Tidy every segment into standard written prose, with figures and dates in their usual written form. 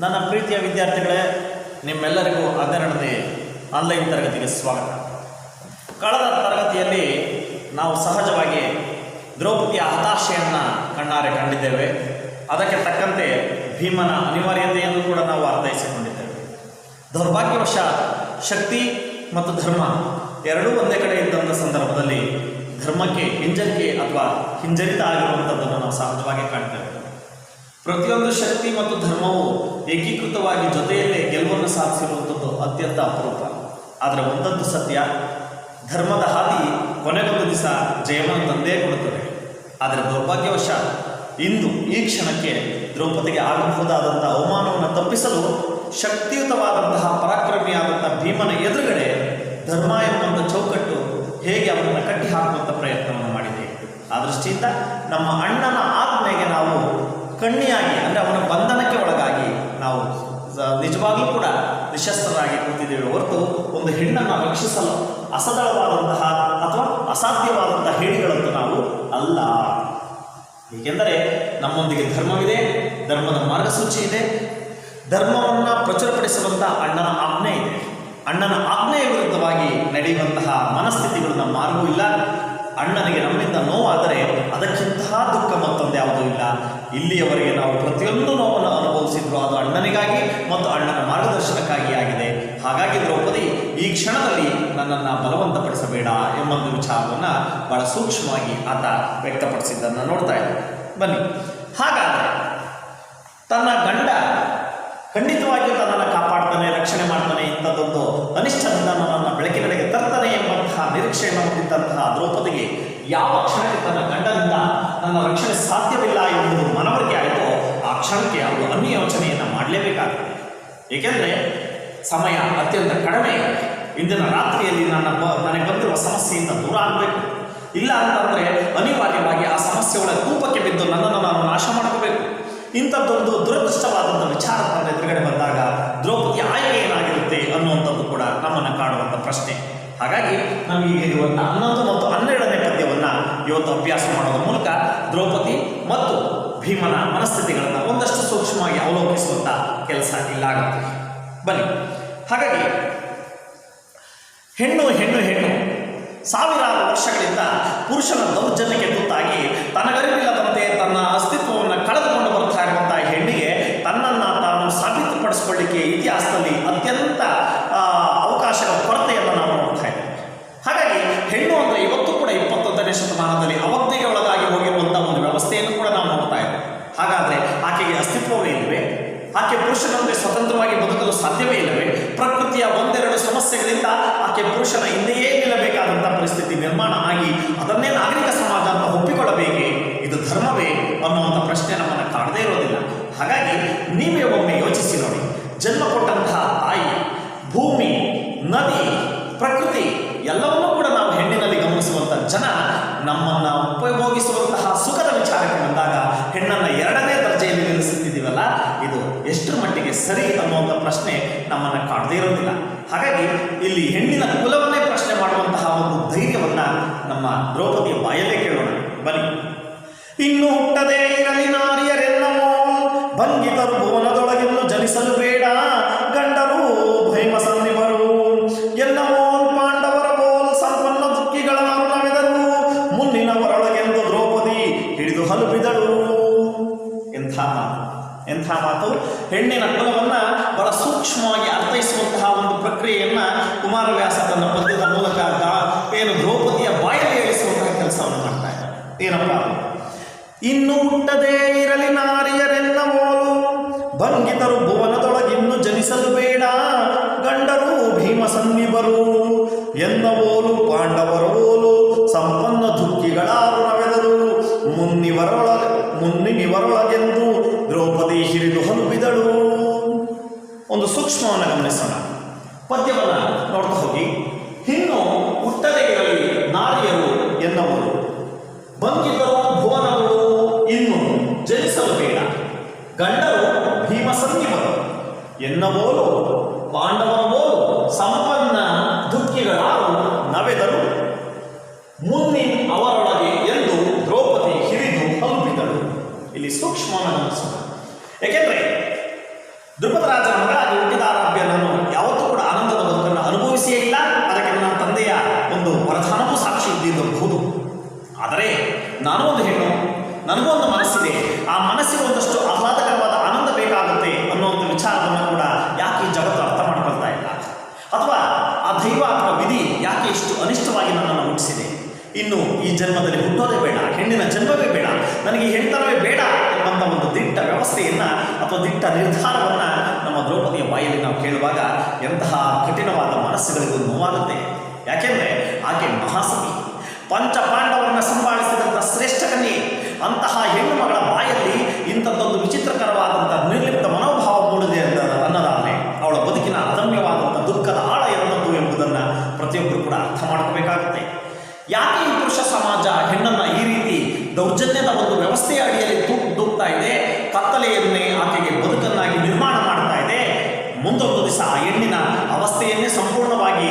ನನ್ನ ಪ್ರೀತಿಯ ವಿದ್ಯಾರ್ಥಿಗಳೇ, ನಿಮ್ಮೆಲ್ಲರಿಗೂ 12ನೇ ಆನ್ಲೈನ್ ತರಗತಿಗೆ ಸ್ವಾಗತ. ಕಳೆದ ತರಗತಿಯಲ್ಲಿ ನಾವು ಸಹಜವಾಗಿ ದ್ರೌಪದಿಯ ಹತಾಶೆಯನ್ನು ಕಣ್ಣಾರೆ ಕಂಡಿದ್ದೇವೆ. ಅದಕ್ಕೆ ತಕ್ಕಂತೆ ಭೀಮನ ಅನಿವಾರ್ಯತೆಯನ್ನು ಕೂಡ ನಾವು ಅರ್ಥೈಸಿಕೊಂಡಿದ್ದೇವೆ. ದೌರ್ಭಾಗ್ಯವಶ ಶಕ್ತಿ ಮತ್ತು ಧರ್ಮ ಎರಡೂ ಒಂದೇ ಕಡೆ ಇದ್ದಂಥ ಸಂದರ್ಭದಲ್ಲಿ ಧರ್ಮಕ್ಕೆ ಹಿಂಜರಿಕೆ ಅಥವಾ ಹಿಂಜರಿತ ಆಗಿರುವಂಥದ್ದನ್ನು ನಾವು ಸಹಜವಾಗಿ ಕಾಣ್ತೇವೆ. ಪ್ರತಿಯೊಂದು ಶಕ್ತಿ ಮತ್ತು ಧರ್ಮವು ಏಕೀಕೃತವಾಗಿ ಜೊತೆಯಲ್ಲೇ ಗೆಲುವನ್ನು ಸಾಧಿಸಿರುವಂಥದ್ದು ಅತ್ಯಂತ ಅಪರೂಪ. ಆದರೆ ಒಂದದ್ದು ಸತ್ಯ, ಧರ್ಮದ ಹಾದಿ ಕೊನೆಗೊಂದು ದಿವಸ ಜಯವನ್ನು ತಂದೇ ಕೊಡುತ್ತದೆ. ಆದರೆ ದೌರ್ಭಾಗ್ಯವಶ ಇಂದು ಈ ಕ್ಷಣಕ್ಕೆ ದ್ರೌಪದಿಗೆ ಆಗಬಹುದಾದಂಥ ಅವಮಾನವನ್ನು ತಪ್ಪಿಸಲು ಶಕ್ತಿಯುತವಾದಂತಹ ಪರಾಕ್ರಮಿಯಾದಂಥ ಭೀಮನ ಎದುರುಗಡೆ ಧರ್ಮ ಎಂಬಂಥ ಚೌಕಟ್ಟು ಹೇಗೆ ಅವನನ್ನು ಕಟ್ಟಿ ಹಾಕುವಂಥ ಪ್ರಯತ್ನವನ್ನು ಮಾಡಿದೆ. ಆ ದೃಷ್ಟಿಯಿಂದ ನಮ್ಮ ಅಣ್ಣನ ಆಜ್ಞೆಗೆ ನಾವು ಕಣ್ಣಿಯಾಗಿ, ಅಂದರೆ ಅವನ ಬಂಧನಕ್ಕೆ ಒಳಗಾಗಿ ನಾವು ನಿಜವಾಗ್ಲೂ ಕೂಡ ನಿಶಸ್ತ್ರರಾಗಿ ಕೂತಿದ್ದೇವೆ ಹೊರತು ಒಂದು ಹೆಣ್ಣನ್ನು ರಕ್ಷಿಸಲು ಅಸದಳವಾದಂತಹ ಅಥವಾ ಅಸಾಧ್ಯವಾದಂತಹ ಹೇಳಿಗಳಂತೂ ನಾವು ಅಲ್ಲ. ಏಕೆಂದರೆ ನಮ್ಮೊಂದಿಗೆ ಧರ್ಮವಿದೆ, ಧರ್ಮದ ಮಾರ್ಗಸೂಚಿ ಇದೆ, ಧರ್ಮವನ್ನು ಪ್ರಚುರಪಡಿಸುವಂಥ ಅಣ್ಣನ ಆಜ್ಞೆ ಇದೆ. ಅಣ್ಣನ ಆಜ್ಞೆಯ ವಿರುದ್ಧವಾಗಿ ನಡೆಯುವಂತಹ ಮನಸ್ಥಿತಿಗಳು ನಮ್ಮ ಮಾರ್ಗೂ ಇಲ್ಲ. ಅಣ್ಣನಿಗೆ ನಮ್ಮಿಂದ ನೋವಾದರೆ ಅದಕ್ಕಿಂತಹ ದುಃಖ ಮತ್ತೊಂದು ಯಾವುದೂ ಇಲ್ಲ. ಇಲ್ಲಿಯವರೆಗೆ ನಾವು ಪ್ರತಿಯೊಂದು ನೋವನ್ನು ಅನುಭವಿಸಿದ್ರು ಅದು ಅಣ್ಣನಿಗಾಗಿ ಮತ್ತು ಅಣ್ಣನ ಮಾರ್ಗದರ್ಶನಕ್ಕಾಗಿ ಆಗಿದೆ. ಹಾಗಾಗಿ ದ್ರೌಪದಿ ಈ ಕ್ಷಣದಲ್ಲಿ ನನ್ನನ್ನು ಬಲವಂತಪಡಿಸಬೇಡ ಎಂಬೊಂದು ವಿಚಾರವನ್ನು ಬಹಳ ಸೂಕ್ಷ್ಮವಾಗಿ ಆತ ವ್ಯಕ್ತಪಡಿಸಿದ್ದನ್ನು ನೋಡ್ತಾ ಇದ್ದೇವೆ. ಬನ್ನಿ, ಹಾಗಾದರೆ ತನ್ನ ಗಂಡ ಖಂಡಿತವಾಗಿಯೂ ತನ್ನನ್ನು ಕಾಪಾಡ್ತಾನೆ, ರಕ್ಷಣೆ ಮಾಡ್ತಾನೆ, ಇಂಥದ್ದೊಂದು ಅನಿಷ್ಟದಿಂದ ನನ್ನನ್ನು ಬೆಳಕಿನೆಡೆಗೆ ತರ್ತಾನೆ ಎಂಬಂತಹ ನಿರೀಕ್ಷೆಯನ್ನು ಹೊಂದಿದ್ದಂತಹ ದ್ರೌಪದಿಗೆ ಯಾವ ಕ್ಷಣಕ್ಕೆ ತನ್ನ ಗಂಡನಿಂದ ನನ್ನ ರಕ್ಷಣೆ ಸಾಧ್ಯವಿಲ್ಲ ಎಂಬುದು ಮನವರಿಕೆ ಆಯಿತೋ ಆ ಕ್ಷಣಕ್ಕೆ ಅವರು ಅನ್ಯಯೋಚನೆಯನ್ನು ಮಾಡಲೇಬೇಕಾಗುತ್ತೆ. ಏಕೆಂದರೆ ಸಮಯ ಅತ್ಯಂತ ಕಡಿಮೆ. ಇಂದಿನ ರಾತ್ರಿಯಲ್ಲಿ ನನಗೆ ಬಂದಿರುವ ಸಮಸ್ಯೆಯಿಂದ ದೂರ ಆಗಬೇಕು. ಇಲ್ಲ ಅಂತಂದರೆ ಅನಿವಾರ್ಯವಾಗಿ ಆ ಸಮಸ್ಯೆಗಳ ಕೂಪಕ್ಕೆ ಬಿದ್ದು ನನ್ನನ್ನು ನಾನು ನಾಶ ಮಾಡ್ಕೋಬೇಕು. ಇಂಥದ್ದೊಂದು ದುರದೃಷ್ಟವಾದಂಥ ವಿಚಾರ ತನ್ನ ಎದುರುಗಡೆ ಬಂದಾಗ ದ್ರೌಪದಿ ಆಯ್ಕೆ ಏನಾಗಿರುತ್ತೆ ಅನ್ನುವಂಥದ್ದು ಕೂಡ ನಮ್ಮನ್ನು ಕಾಡುವಂಥ ಪ್ರಶ್ನೆ. ಹಾಗಾಗಿ ನಮಗೆ ಇರುವಂಥ 11 ಮತ್ತು 12ನೇ ಪದ್ಯವನ್ನು ಇವತ್ತು ಅಭ್ಯಾಸ ಮಾಡೋದ್ರ ಮೂಲಕ ದ್ರೌಪದಿ ಮತ್ತು ಭೀಮನ ಮನಸ್ಥಿತಿಗಳನ್ನು ಒಂದಷ್ಟು ಸೂಕ್ಷ್ಮವಾಗಿ ಅವಲೋಕಿಸುವಂಥ ಕೆಲಸ ಇಲ್ಲಾಗುತ್ತೆ. ಬನ್ನಿ, ಹಾಗಾಗಿ ಹೆಣ್ಣು ಹೆಣ್ಣು ಹೆಣ್ಣು ಸಾವಿರಾರು ವರ್ಷಗಳಿಂದ ಪುರುಷನ ದೌರ್ಜನ್ಯಕ್ಕೆ ತುತ್ತಾಗಿ ತನಗರಿವಿಲ್ಲದಂತೆ ತನ್ನ ಅಸ್ತಿತ್ವವನ್ನು ಕಳೆದುಕೊಂಡು ಬರ್ತಾ ಇರುವಂಥ ಹೆಣ್ಣಿಗೆ ತನ್ನನ್ನು ತಾನು ಸಾಬೀತುಪಡಿಸಿಕೊಳ್ಳಿಕ್ಕೆ ಇತಿಹಾಸದಲ್ಲಿ ಅತ್ಯಂತ ಅವಕಾಶಗಳ ಕೊರತೆಯನ್ನು ನಾವು ನೋಡ್ತಾ ಇದ್ದೇವೆ. ಹಾಗಾಗಿ ಹೆಣ್ಣು ಅಂದರೆ ಇವತ್ತು ಕೂಡ 21ನೇ ಶತಮಾನದಲ್ಲಿ ಅವತ್ತಿಗೆ ಒಳಗಾಗಿ ಹೋಗಿರುವಂಥ ಒಂದು ವ್ಯವಸ್ಥೆಯನ್ನು ಕೂಡ ನಾವು ನೋಡ್ತಾ ಇದ್ದೇವೆ. ಹಾಗಾದರೆ ಆಕೆಗೆ ಅಸ್ತಿತ್ವವೇ ಇಲ್ಲವೇ? ಆಕೆ ಪುರುಷನಂತೆ ಸ್ವತಂತ್ರವಾಗಿ ಬದುಕಲು ಸಾಧ್ಯವೇ ಇಲ್ಲವೇ? ಪ್ರಕೃತಿಯ ಒಂದೆರಡು ಸಮಸ್ಯೆಗಳಿಂದ ಆಕೆ ಪುರುಷನ ಹಿಂದೆಯೇ ನಿಲ್ಲಬೇಕಾದಂಥ ಪರಿಸ್ಥಿತಿ ನಿರ್ಮಾಣ ಆಗಿ ಅದನ್ನೇ ನಾಗರಿಕ ಸಮಾಜ ಅಂತ ಒಪ್ಪಿಕೊಳ್ಳಬೇಕೇ? ಇದು ಧರ್ಮವೇ ಅನ್ನುವಂಥ ಪ್ರಶ್ನೆ ನಮ್ಮನ್ನು ಕಾಡದೇ ಇರೋದಿಲ್ಲ. ಹಾಗಾಗಿ ನೀವೇ ಒಮ್ಮೆ ಯೋಚಿಸಿ ನೋಡಿ. ಜನ್ಮ ಕೊಟ್ಟಂತಹ ತಾಯಿ, ಭೂಮಿ, ನದಿ, ಪ್ರಕೃತಿ ಎಲ್ಲವನ್ನೂ ಕೂಡ ನಾವು ಹೆಣ್ಣಿನಲ್ಲಿ ಗಮನಿಸುವಂಥ ಜನ ನಮ್ಮನ್ನು ಉಪಯೋಗಿಸುವಂತಹ ಸುಖದ ವಿಚಾರಕ್ಕೆ ಬಂದಾಗ ಹೆಣ್ಣನ್ನು 2ನೇ ದರ್ಜೆಯಲ್ಲಿ ನಿಲ್ಲಿಸುತ್ತಿದ್ದೀವಲ್ಲ, ಇದು ಎಷ್ಟರ ಮಟ್ಟಿಗೆ ಸರಿ ಅನ್ನುವಂಥ ಪ್ರಶ್ನೆ ನಮ್ಮನ್ನು ಕಾಡದೇ ಇರೋದಿಲ್ಲ. ಹಾಗಾಗಿ ಇಲ್ಲಿ ಹೆಣ್ಣಿನ ಕುಲವನ್ನೇ ಪ್ರಶ್ನೆ ಮಾಡುವಂತಹ ಒಂದು ಧೈರ್ಯವನ್ನು ನಮ್ಮ ದ್ರೌಪದಿಯ ಬಾಯಲ್ಲೇ ಕೇಳೋಣ. ಬನ್ನಿ. ಇನ್ನು ಹುಟ್ಟದೇ ಇರಲಿ ನಾರಿಯರೆಲ್ಲವೋ ಭಂಗಿತರು ಭುವನದೊಳಗಿನ್ನು ಜನಿಸಲು ಬೇಡ, ಗಂಡರು ಭೈಮ ಸನ್ನಿವರು ಎಲ್ಲವೋ ಪಾಂಡವರ ಬೋಲ್ ಸಂಪನ್ನ ದುಃಖಿಗಳಾರು ನವೆದರು, ಮುನ್ನಿನವರೊಳಗೆಂದು ದ್ರೌಪದಿ ಹಿಡಿದು ಹಲುಬಿದಳು. ಎಂಥ ಮಾತು! ಹೆಣ್ಣಿನ ಕುಲವನ್ನು ಬಹಳ ಸೂಕ್ಷ್ಮವಾಗಿ ಅರ್ಥೈಸುವಂತಹ ಒಂದು ಪ್ರಕ್ರಿಯೆಯನ್ನು ಕುಮಾರವ್ಯಾಸ ತನ್ನ ಪದ್ಯದ ಮೂಲಕ ಏನು ದ್ರೌಪದಿಯ ಬಾಯಲ್ಲಿ ಹೇಳಿಸುವಂತಹ ಕೆಲಸವನ್ನು ಮಾಡ್ತಾ ಇದ್ದಾರೆ. ಏನಪ್ಪ? ಇನ್ನು ಹುಟ್ಟದೇ ಇರಲಿ ನಾರಿಯರೆಲ್ಲವೋಲು ಭಂಗಿತರು ಭುವನದೊಳಗಿನ್ನು ಜನಿಸಲು ಬೇಡ, ಗಂಡರು ಭೀಮ ಸನ್ನಿಬರು ಎನ್ನವೋಲು ಪಾಂಡವರೋಲು ಸಂಪನ್ನ ದುಃಖಿಗಳಾರು ನವೆದರು, ಮುನ್ನಿನಿವರೊಳಗೆಂದು ದ್ರೌಪದಿ ಹಿರಿದು ಹಲುಬಿದಳು. ಒಂದು ಸೂಕ್ಷ್ಮವನ್ನು ಗಮನಿಸೋಣ. ಪದ್ಯವನ್ನು ನೋಡ್ತಾ ಹೋಗಿ. ಇನ್ನು ಹುಟ್ಟದೇ ಇರಲಿ ನಾರಿಯರು ಎನ್ನವರು, ಭಂಗಿತರು ಭುವನಗಳು ಇನ್ನು ಜನಿಸಲು ಬೇಡ, ಗಂಡರು ಭೀಮ ಸನ್ನಿಬರು ಎನ್ನಬೋಲು ಪಾಂಡವರೋಲು ಸಂಪನ್ನ ದುಃಖಿಗಳಾರು ನವೆದರು, ಮುನ್ನಿನ ಅವರೊಳಗೆ ಎಂದು ದ್ರೌಪದಿ ಹಿರಿದು ಹಲುಬಿದಳು. ಇಲ್ಲಿ ಸೂಕ್ಷ್ಮವನ್ನು ಗಮನಿಸೋಣ. ಏಕೆಂದರೆ ದ್ರುಪದ ರಾಜನ ಮಗಳಾಗಿ ಹುಟ್ಟಿದ ಅರಾಬ್ಯನನ್ನು ಯಾವತ್ತೂ ಕೂಡ ಆನಂದದ ಬದುಕನ್ನು ಅನುಭವಿಸಿಯೇ ಇಲ್ಲ. ಅದಕ್ಕೆ ನನ್ನ ತಂದೆಯ ಒಂದು ವರದಾನವೂ ಸಾಕ್ಷಿ ಇದ್ದಿರಬಹುದು. ಆದರೆ ನಾನು ಒಂದು ಹೆಣ್ಣು, ನನಗೂ ಒಂದು ಮನಸ್ಸಿದೆ, ಆ ಮನಸ್ಸಿಗೆ ಒಂದಷ್ಟು ಆಹ್ಲಾದಕರವಾದ ಆನಂದ ಬೇಕಾಗುತ್ತೆ ಅನ್ನುವಂಥ ವಿಚಾರವನ್ನು ಕೂಡ ಯಾಕೆ ಈ ಜಗತ್ತು ಅರ್ಥ ಮಾಡ್ಕೊಳ್ತಾ ಇಲ್ಲ? ಅಥವಾ ಆ ದೈವ ಅಥವಾ ವಿಧಿ ಯಾಕೆ ಇಷ್ಟು ಅನಿಷ್ಟವಾಗಿ ನನ್ನನ್ನು ಹುಟ್ಟಿಸಿದೆ? ಇನ್ನು ಈ ಜನ್ಮದಲ್ಲಿ ಹುಟ್ಟೋದೇ ಬೇಡ, ಹೆಣ್ಣಿನ ಜನ್ಮವೇ ಬೇಡ, ನನಗೆ ಹೆಣ್ತನವೇ ಬೇಡ ಎಂಬಂಥ ಒಂದು ದಿಟ್ಟ ವ್ಯವಸ್ಥೆಯನ್ನು ಅಥವಾ ದಿಟ್ಟ ನಿರ್ಧಾರವನ್ನು ನಮ್ಮ ದ್ರೌಪದಿಯ ಬಾಯಲ್ಲಿ ನಾವು ಕೇಳುವಾಗ ಎಂತಹ ಕಠಿಣವಾದ ಮನಸ್ಸುಗಳಿಗೂ ನೋವಾಗುತ್ತೆ. ಯಾಕೆಂದರೆ ಆಕೆ ಮಹಾಸತಿ, ಪಂಚ ಪಾಂಡವರನ್ನು ಸಂಭಾಳಿಸಿದಂಥ ಶ್ರೇಷ್ಠ ಕನ್ಯೆ. ಅಂತಹ ಹೆಣ್ಣು ಮಗಳ ಬಾಯಲ್ಲಿ ಇಂಥದ್ದೊಂದು ವಿಚಿತ್ರಕರವಾದಂಥ ನಿರ್ಲಿಪ್ತ ಮನೋಭಾವ ಮೂಡಿದೆ ಅನ್ನೋದಾದರೆ ಅವಳ ಬದುಕಿನ ಅದಮ್ಯವಾದಂಥ ದುಃಖದ ಆಳ ಎಂಥದ್ದು ಎಂಬುದನ್ನು ಪ್ರತಿಯೊಬ್ಬರು ಕೂಡ ಅರ್ಥ ಮಾಡ್ಕೋಬೇಕಾಗುತ್ತೆ. ಯಾಕೆ ಈ ಪುರುಷ ಸಮಾಜ ಹೆಣ್ಣನ್ನು ಈ ರೀತಿ ದೌರ್ಜನ್ಯದ ಒಂದು ವ್ಯವಸ್ಥೆಯ ಅಡಿಯಲ್ಲಿ ದೂಕ್ತಾ ಇದೆ? ಕತ್ತಲೆಯನ್ನೇ ಆಕೆಗೆ ಬದುಕನ್ನಾಗಿ ನಿರ್ಮಾಣ ಮಾಡ್ತಾ ಇದೆ. ಮುಂದೊಂದು ದಿವಸ ಆ ಹೆಣ್ಣಿನ ಅವಸ್ಥೆಯನ್ನೇ ಸಂಪೂರ್ಣವಾಗಿ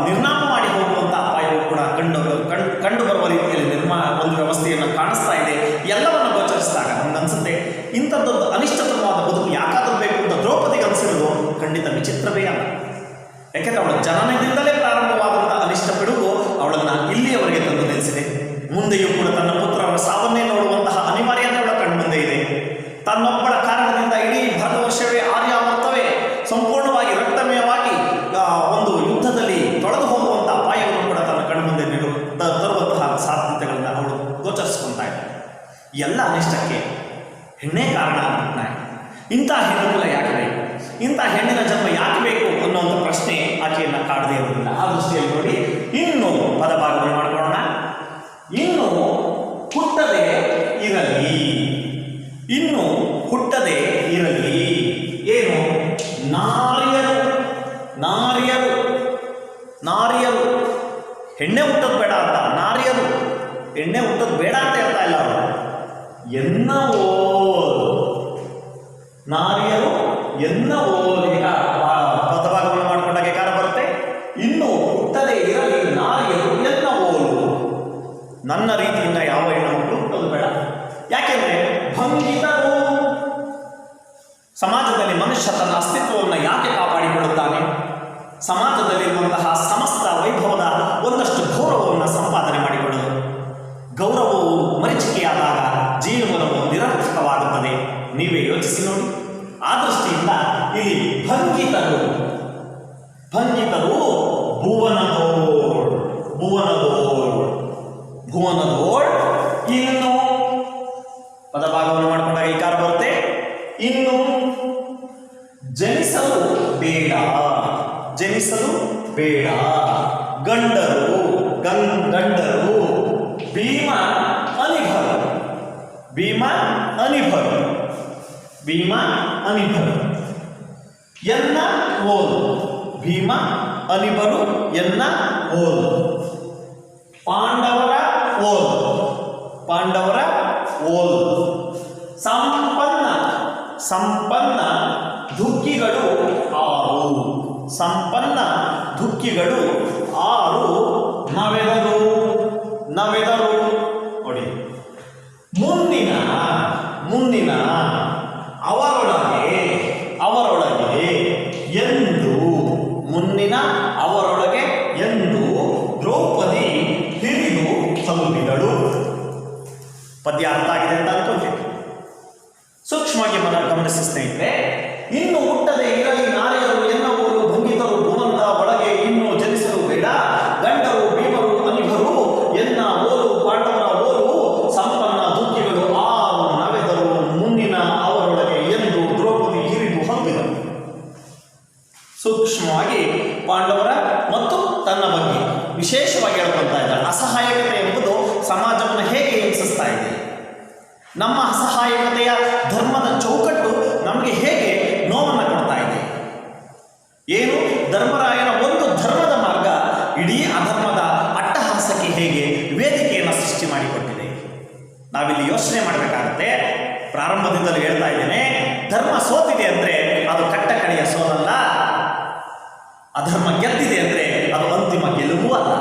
ನಿರ್ನಾಮ ಮಾಡಿ ಹೋಗುವಂಥ ಅಪಾಯವು ಕೂಡ ಕಂಡು ಬರುವ ರೀತಿಯಲ್ಲಿ ಒಂದು ವ್ಯವಸ್ಥೆಯನ್ನು ಕಾಣಿಸ್ತಾ ಇದೆ. ಎಲ್ಲವನ್ನು ಗೋಚರಿಸಿದಾಗ ನಮಗನ್ಸುತ್ತೆ ಇಂಥದ್ದೊಂದು ಅನಿಷ್ಟತರವಾದ ಬದುಕು ಯಾಕಾದರೂ ಬೇಕು ಅಂತ ದ್ರೌಪದಿಗೆ ಅನಿಸಿರೋದು ಖಂಡಿತ ವಿಚಿತ್ರವೇ ಅಲ್ಲ. ಯಾಕೆಂದರೆ ಅವಳ ಜನನದಿಂದಲೇ ಪ್ರಾರಂಭವಾದಂಥ ಅನಿಷ್ಟ ಪಿಡುಗು ಅವಳನ್ನು ಇಲ್ಲಿಯವರೆಗೆ ತಂದು ನಿಲ್ಲಿಸಿದೆ. ಮುಂದೆಯೂ ಕೂಡ ತನ್ನ ಪುತ್ರರ ಸಾವನ್ನೇ ನೋಡುವಂತಹ ಅನಿವಾರ್ಯತೆ ಅವಳ ಕಣ್ಮುಂದೆ ಇದೆ. ತನ್ನೊಬ್ಬಳ ಕಾರಣದಿಂದ ಇಡೀ ಭಾರತವರ್ಷವೇ ಆರ್ಯಾವರ್ತವೇ ಸಂಪೂರ್ಣವಾಗಿ ರಕ್ತಮಯವಾಗಿ ಒಂದು ಯುದ್ಧದಲ್ಲಿ ತೊಳೆದು ಹೋಗುವಂಥ ಅಪಾಯವನ್ನು ಕೂಡ ತನ್ನ ಕಣ್ಮುಂದೆ ತರುವಂತಹ ಸಾಧ್ಯತೆಗಳನ್ನು ಅವಳು ಗೋಚರಿಸ್ಕೊತಾ ಇದ್ದಾಳೆ. ಎಲ್ಲ ಅನಿಷ್ಟಕ್ಕೆ ಹೆಣ್ಣೇ ಕಾರಣ ಅಂತ. ಇಂಥ ಹೆಣ್ಣುಗಳ ಯಾಕೆ ಬೇಕು, ಇಂಥ ಹೆಣ್ಣಿನ ಜನ್ಮ ಯಾಕೆ ಬೇಕು ಅನ್ನುವಂಥ ಪ್ರಶ್ನೆ ಆಕೆಯನ್ನು ಕಾಡದೇ ಇರೋದಿಲ್ಲ. ಆ ದೃಷ್ಟಿಯಲ್ಲಿ ನೋಡಿ ಇನ್ನು ಪದಭಾಗವನ್ನು ಮಾಡ್ಕೊಳ್ಳೋಣ. ಇನ್ನು ಹುಟ್ಟದೆ ಇರಲಿ, ಇನ್ನು ಹುಟ್ಟದೆ ಇರಲಿ. ಏನು? ನಾರಿಯರು, ನಾರಿಯರು, ನಾರಿಯರು. ಹೆಣ್ಣೆ ಹುಟ್ಟೋದು ಬೇಡ ಅಂತ, ನಾರಿಯರು ಹೆಣ್ಣೆ ಹುಟ್ಟೋದು ಬೇಡ ಅಂತ ಹೇಳ್ತಾ ಇಲ್ಲ ಅವರು. ಎನ್ನವೋ ನಾರಿಯರು ಎನ್ನವೋ. ಈಗ ಪದಭಾಗವನ್ನು ಮಾಡಿಕೊಂಡಾಗ ಕಾರ ಬರುತ್ತೆ. ಇನ್ನು ಹುಟ್ಟದೆ ಇರಲಿ ನಾರಿಯರು ಎನ್ನವೋಲು. ನನ್ನ ರೀತಿಯಿಂದ ಯಾವ ಹೆಣ್ಣು ಮಕ್ಕಳು ಹುಟ್ಟೋದು ಬೇಡ. ಯಾಕೆಂದರೆ ಭಂಗಿತರು. ಸಮಾಜದಲ್ಲಿ ಮನುಷ್ಯ ತನ್ನ ಅಸ್ತಿತ್ವವನ್ನು ಯಾಕೆ ಕಾಪಾಡಿಕೊಳ್ಳುತ್ತಾನೆ? ಸಮಾಜದಲ್ಲಿರುವಂತಹ ಸಮಸ್ತ ವೈಭವದ ಒಂದಷ್ಟು ಗೌರವವನ್ನು ಸಂಪಾದನೆ ಮಾಡಿಕೊಳ್ಳಲು. ಗೌರವವು ಮರೀಚಿಕೆಯಾದಾಗ ಜೀವನವು ನಿರರ್ಥಕವಾಗುತ್ತದೆ. ನೀವೇ ಯೋಚಿಸಿ ನೋಡಿ. ಆ ದೃಷ್ಟಿಯಿಂದ ಇಲ್ಲಿ ಭಂಗಿತರು, ಭಂಗಿತರು ಭುವನದೋಳ್, ಭುವನದೋಳ್, ಭುವನದೋಳ್. ಇನ್ನು ಪದಭಾಗವನ್ನು ಮಾಡಿಕೊಂಡಾಗ ಈ ಕಾರ ಬರುತ್ತೆ. ಇನ್ನು ಜನಿಸಲು ಬೇಡ, ಜನಿಸಲು ಬೇಡ. ಗಂಡರು, ಗಂಡರು ಭೀಮ ಅನಿಭರು, ಭೀಮ ಅನಿಭರು, ಭೀಮ ಅನಿಭರು. ಎನ್ನ ಓಲು, ಭೀಮ ಅನಿಭರು ಎನ್ನ ಓಲು. ಪಾಂಡವರ ಓಲು, ಪಾಂಡವರ ಓಲು. ಸಂಪನ್ನ, ಸಂಪನ್ನ ದುಃಖಿಗಳು 6, ಸಂಪನ್ನ ದುಃಖಿಗಳು 6. ನವೆದರು, ನವೆದರು ನೋಡಿ. ಮುಂದಿನ, ಮುಂದಿನ ಅವರೊಳಗೆ, ಅವರೊಳಗೆ ಎಂದು, ಮುಂದಿನ ಅವರೊಳಗೆ ಎಂದು ದ್ರೌಪದಿ ಹಿರಿದು ತಲುಪಿದಳು. ಪದ್ಯ ಅರ್ಥ ಆಗಿದೆ ಅಂತ ಅನ್ಕೊಂತೀನಿ. ಸೂಕ್ಷ್ಮವಾಗಿ ಗಮನಿಸಿ ಸ್ನೇಹಿತರೆ. ಇನ್ನು ಹುಟ್ಟದೆ ಇರಲಿ ನಾರಿಯರು ಎನ್ನವರು ಭಂಗಿತರು ಭುವನದ ಒಳಗೆ ಇನ್ನು ಜನಿಸಲು ಬೇಡ. ಗಂಡರು ಭೀಮರು ಅನಿಭರು ಎನ್ನ ಓಲು ಪಾಂಡವರ ಓಲು. ಸಂಪನ್ನ ದುಃಖಿಗಳು 6 ನವೆದರು. ಮುಂದಿನ ಅವರೊಳಗೆ ಎಂದು ದ್ರೌಪದಿ ಹಿರಿದು ಹಂಬಿದರು. ಸೂಕ್ಷ್ಮವಾಗಿ ಪಾಂಡವರ ಮತ್ತು ತನ್ನ ಬಗ್ಗೆ ವಿಶೇಷವಾಗಿ ಹೇಳ್ಕೊಳ್ತಾ ಇದ್ದಾರೆ. ಅಸಹಾಯಕತೆ ಎಂಬುದು ಸಮಾಜವನ್ನು ಹೇಗೆ ಹಿಂಸಿಸ್ತಾ ಇದೆ, ನಮ್ಮ ಅಸಹಾಯಕತೆಯ ಧರ್ಮದ ಚೌಕಟ್ಟು ನಮಗೆ ಹೇಗೆ ನೋವನ್ನು ಕೊಡ್ತಾ ಇದೆ. ಏನು ಧರ್ಮರಾಯನ ಒಂದು ಧರ್ಮದ ಮಾರ್ಗ ಇಡೀ ಅಧರ್ಮದ ಅಟ್ಟಹಾಸಕ್ಕೆ ಹೇಗೆ ವೇದಿಕೆಯನ್ನು ಸೃಷ್ಟಿ ಮಾಡಿಕೊಟ್ಟಿದೆ. ನಾವಿಲ್ಲಿ ಯೋಚನೆ ಮಾಡಬೇಕಾಗುತ್ತೆ. ಪ್ರಾರಂಭದಿಂದಲೂ ಹೇಳ್ತಾ ಇದ್ದೇನೆ, ಧರ್ಮ ಸೋತಿದೆ ಅಂದರೆ ಅದು ಕಟ್ಟ ಕಡೆಯ ಸೋಲಲ್ಲ. ಅಧರ್ಮ ಗೆದ್ದಿದೆ ಅಂದರೆ ಅದು ಅಂತಿಮ ಗೆಲುವು ಅಲ್ಲ,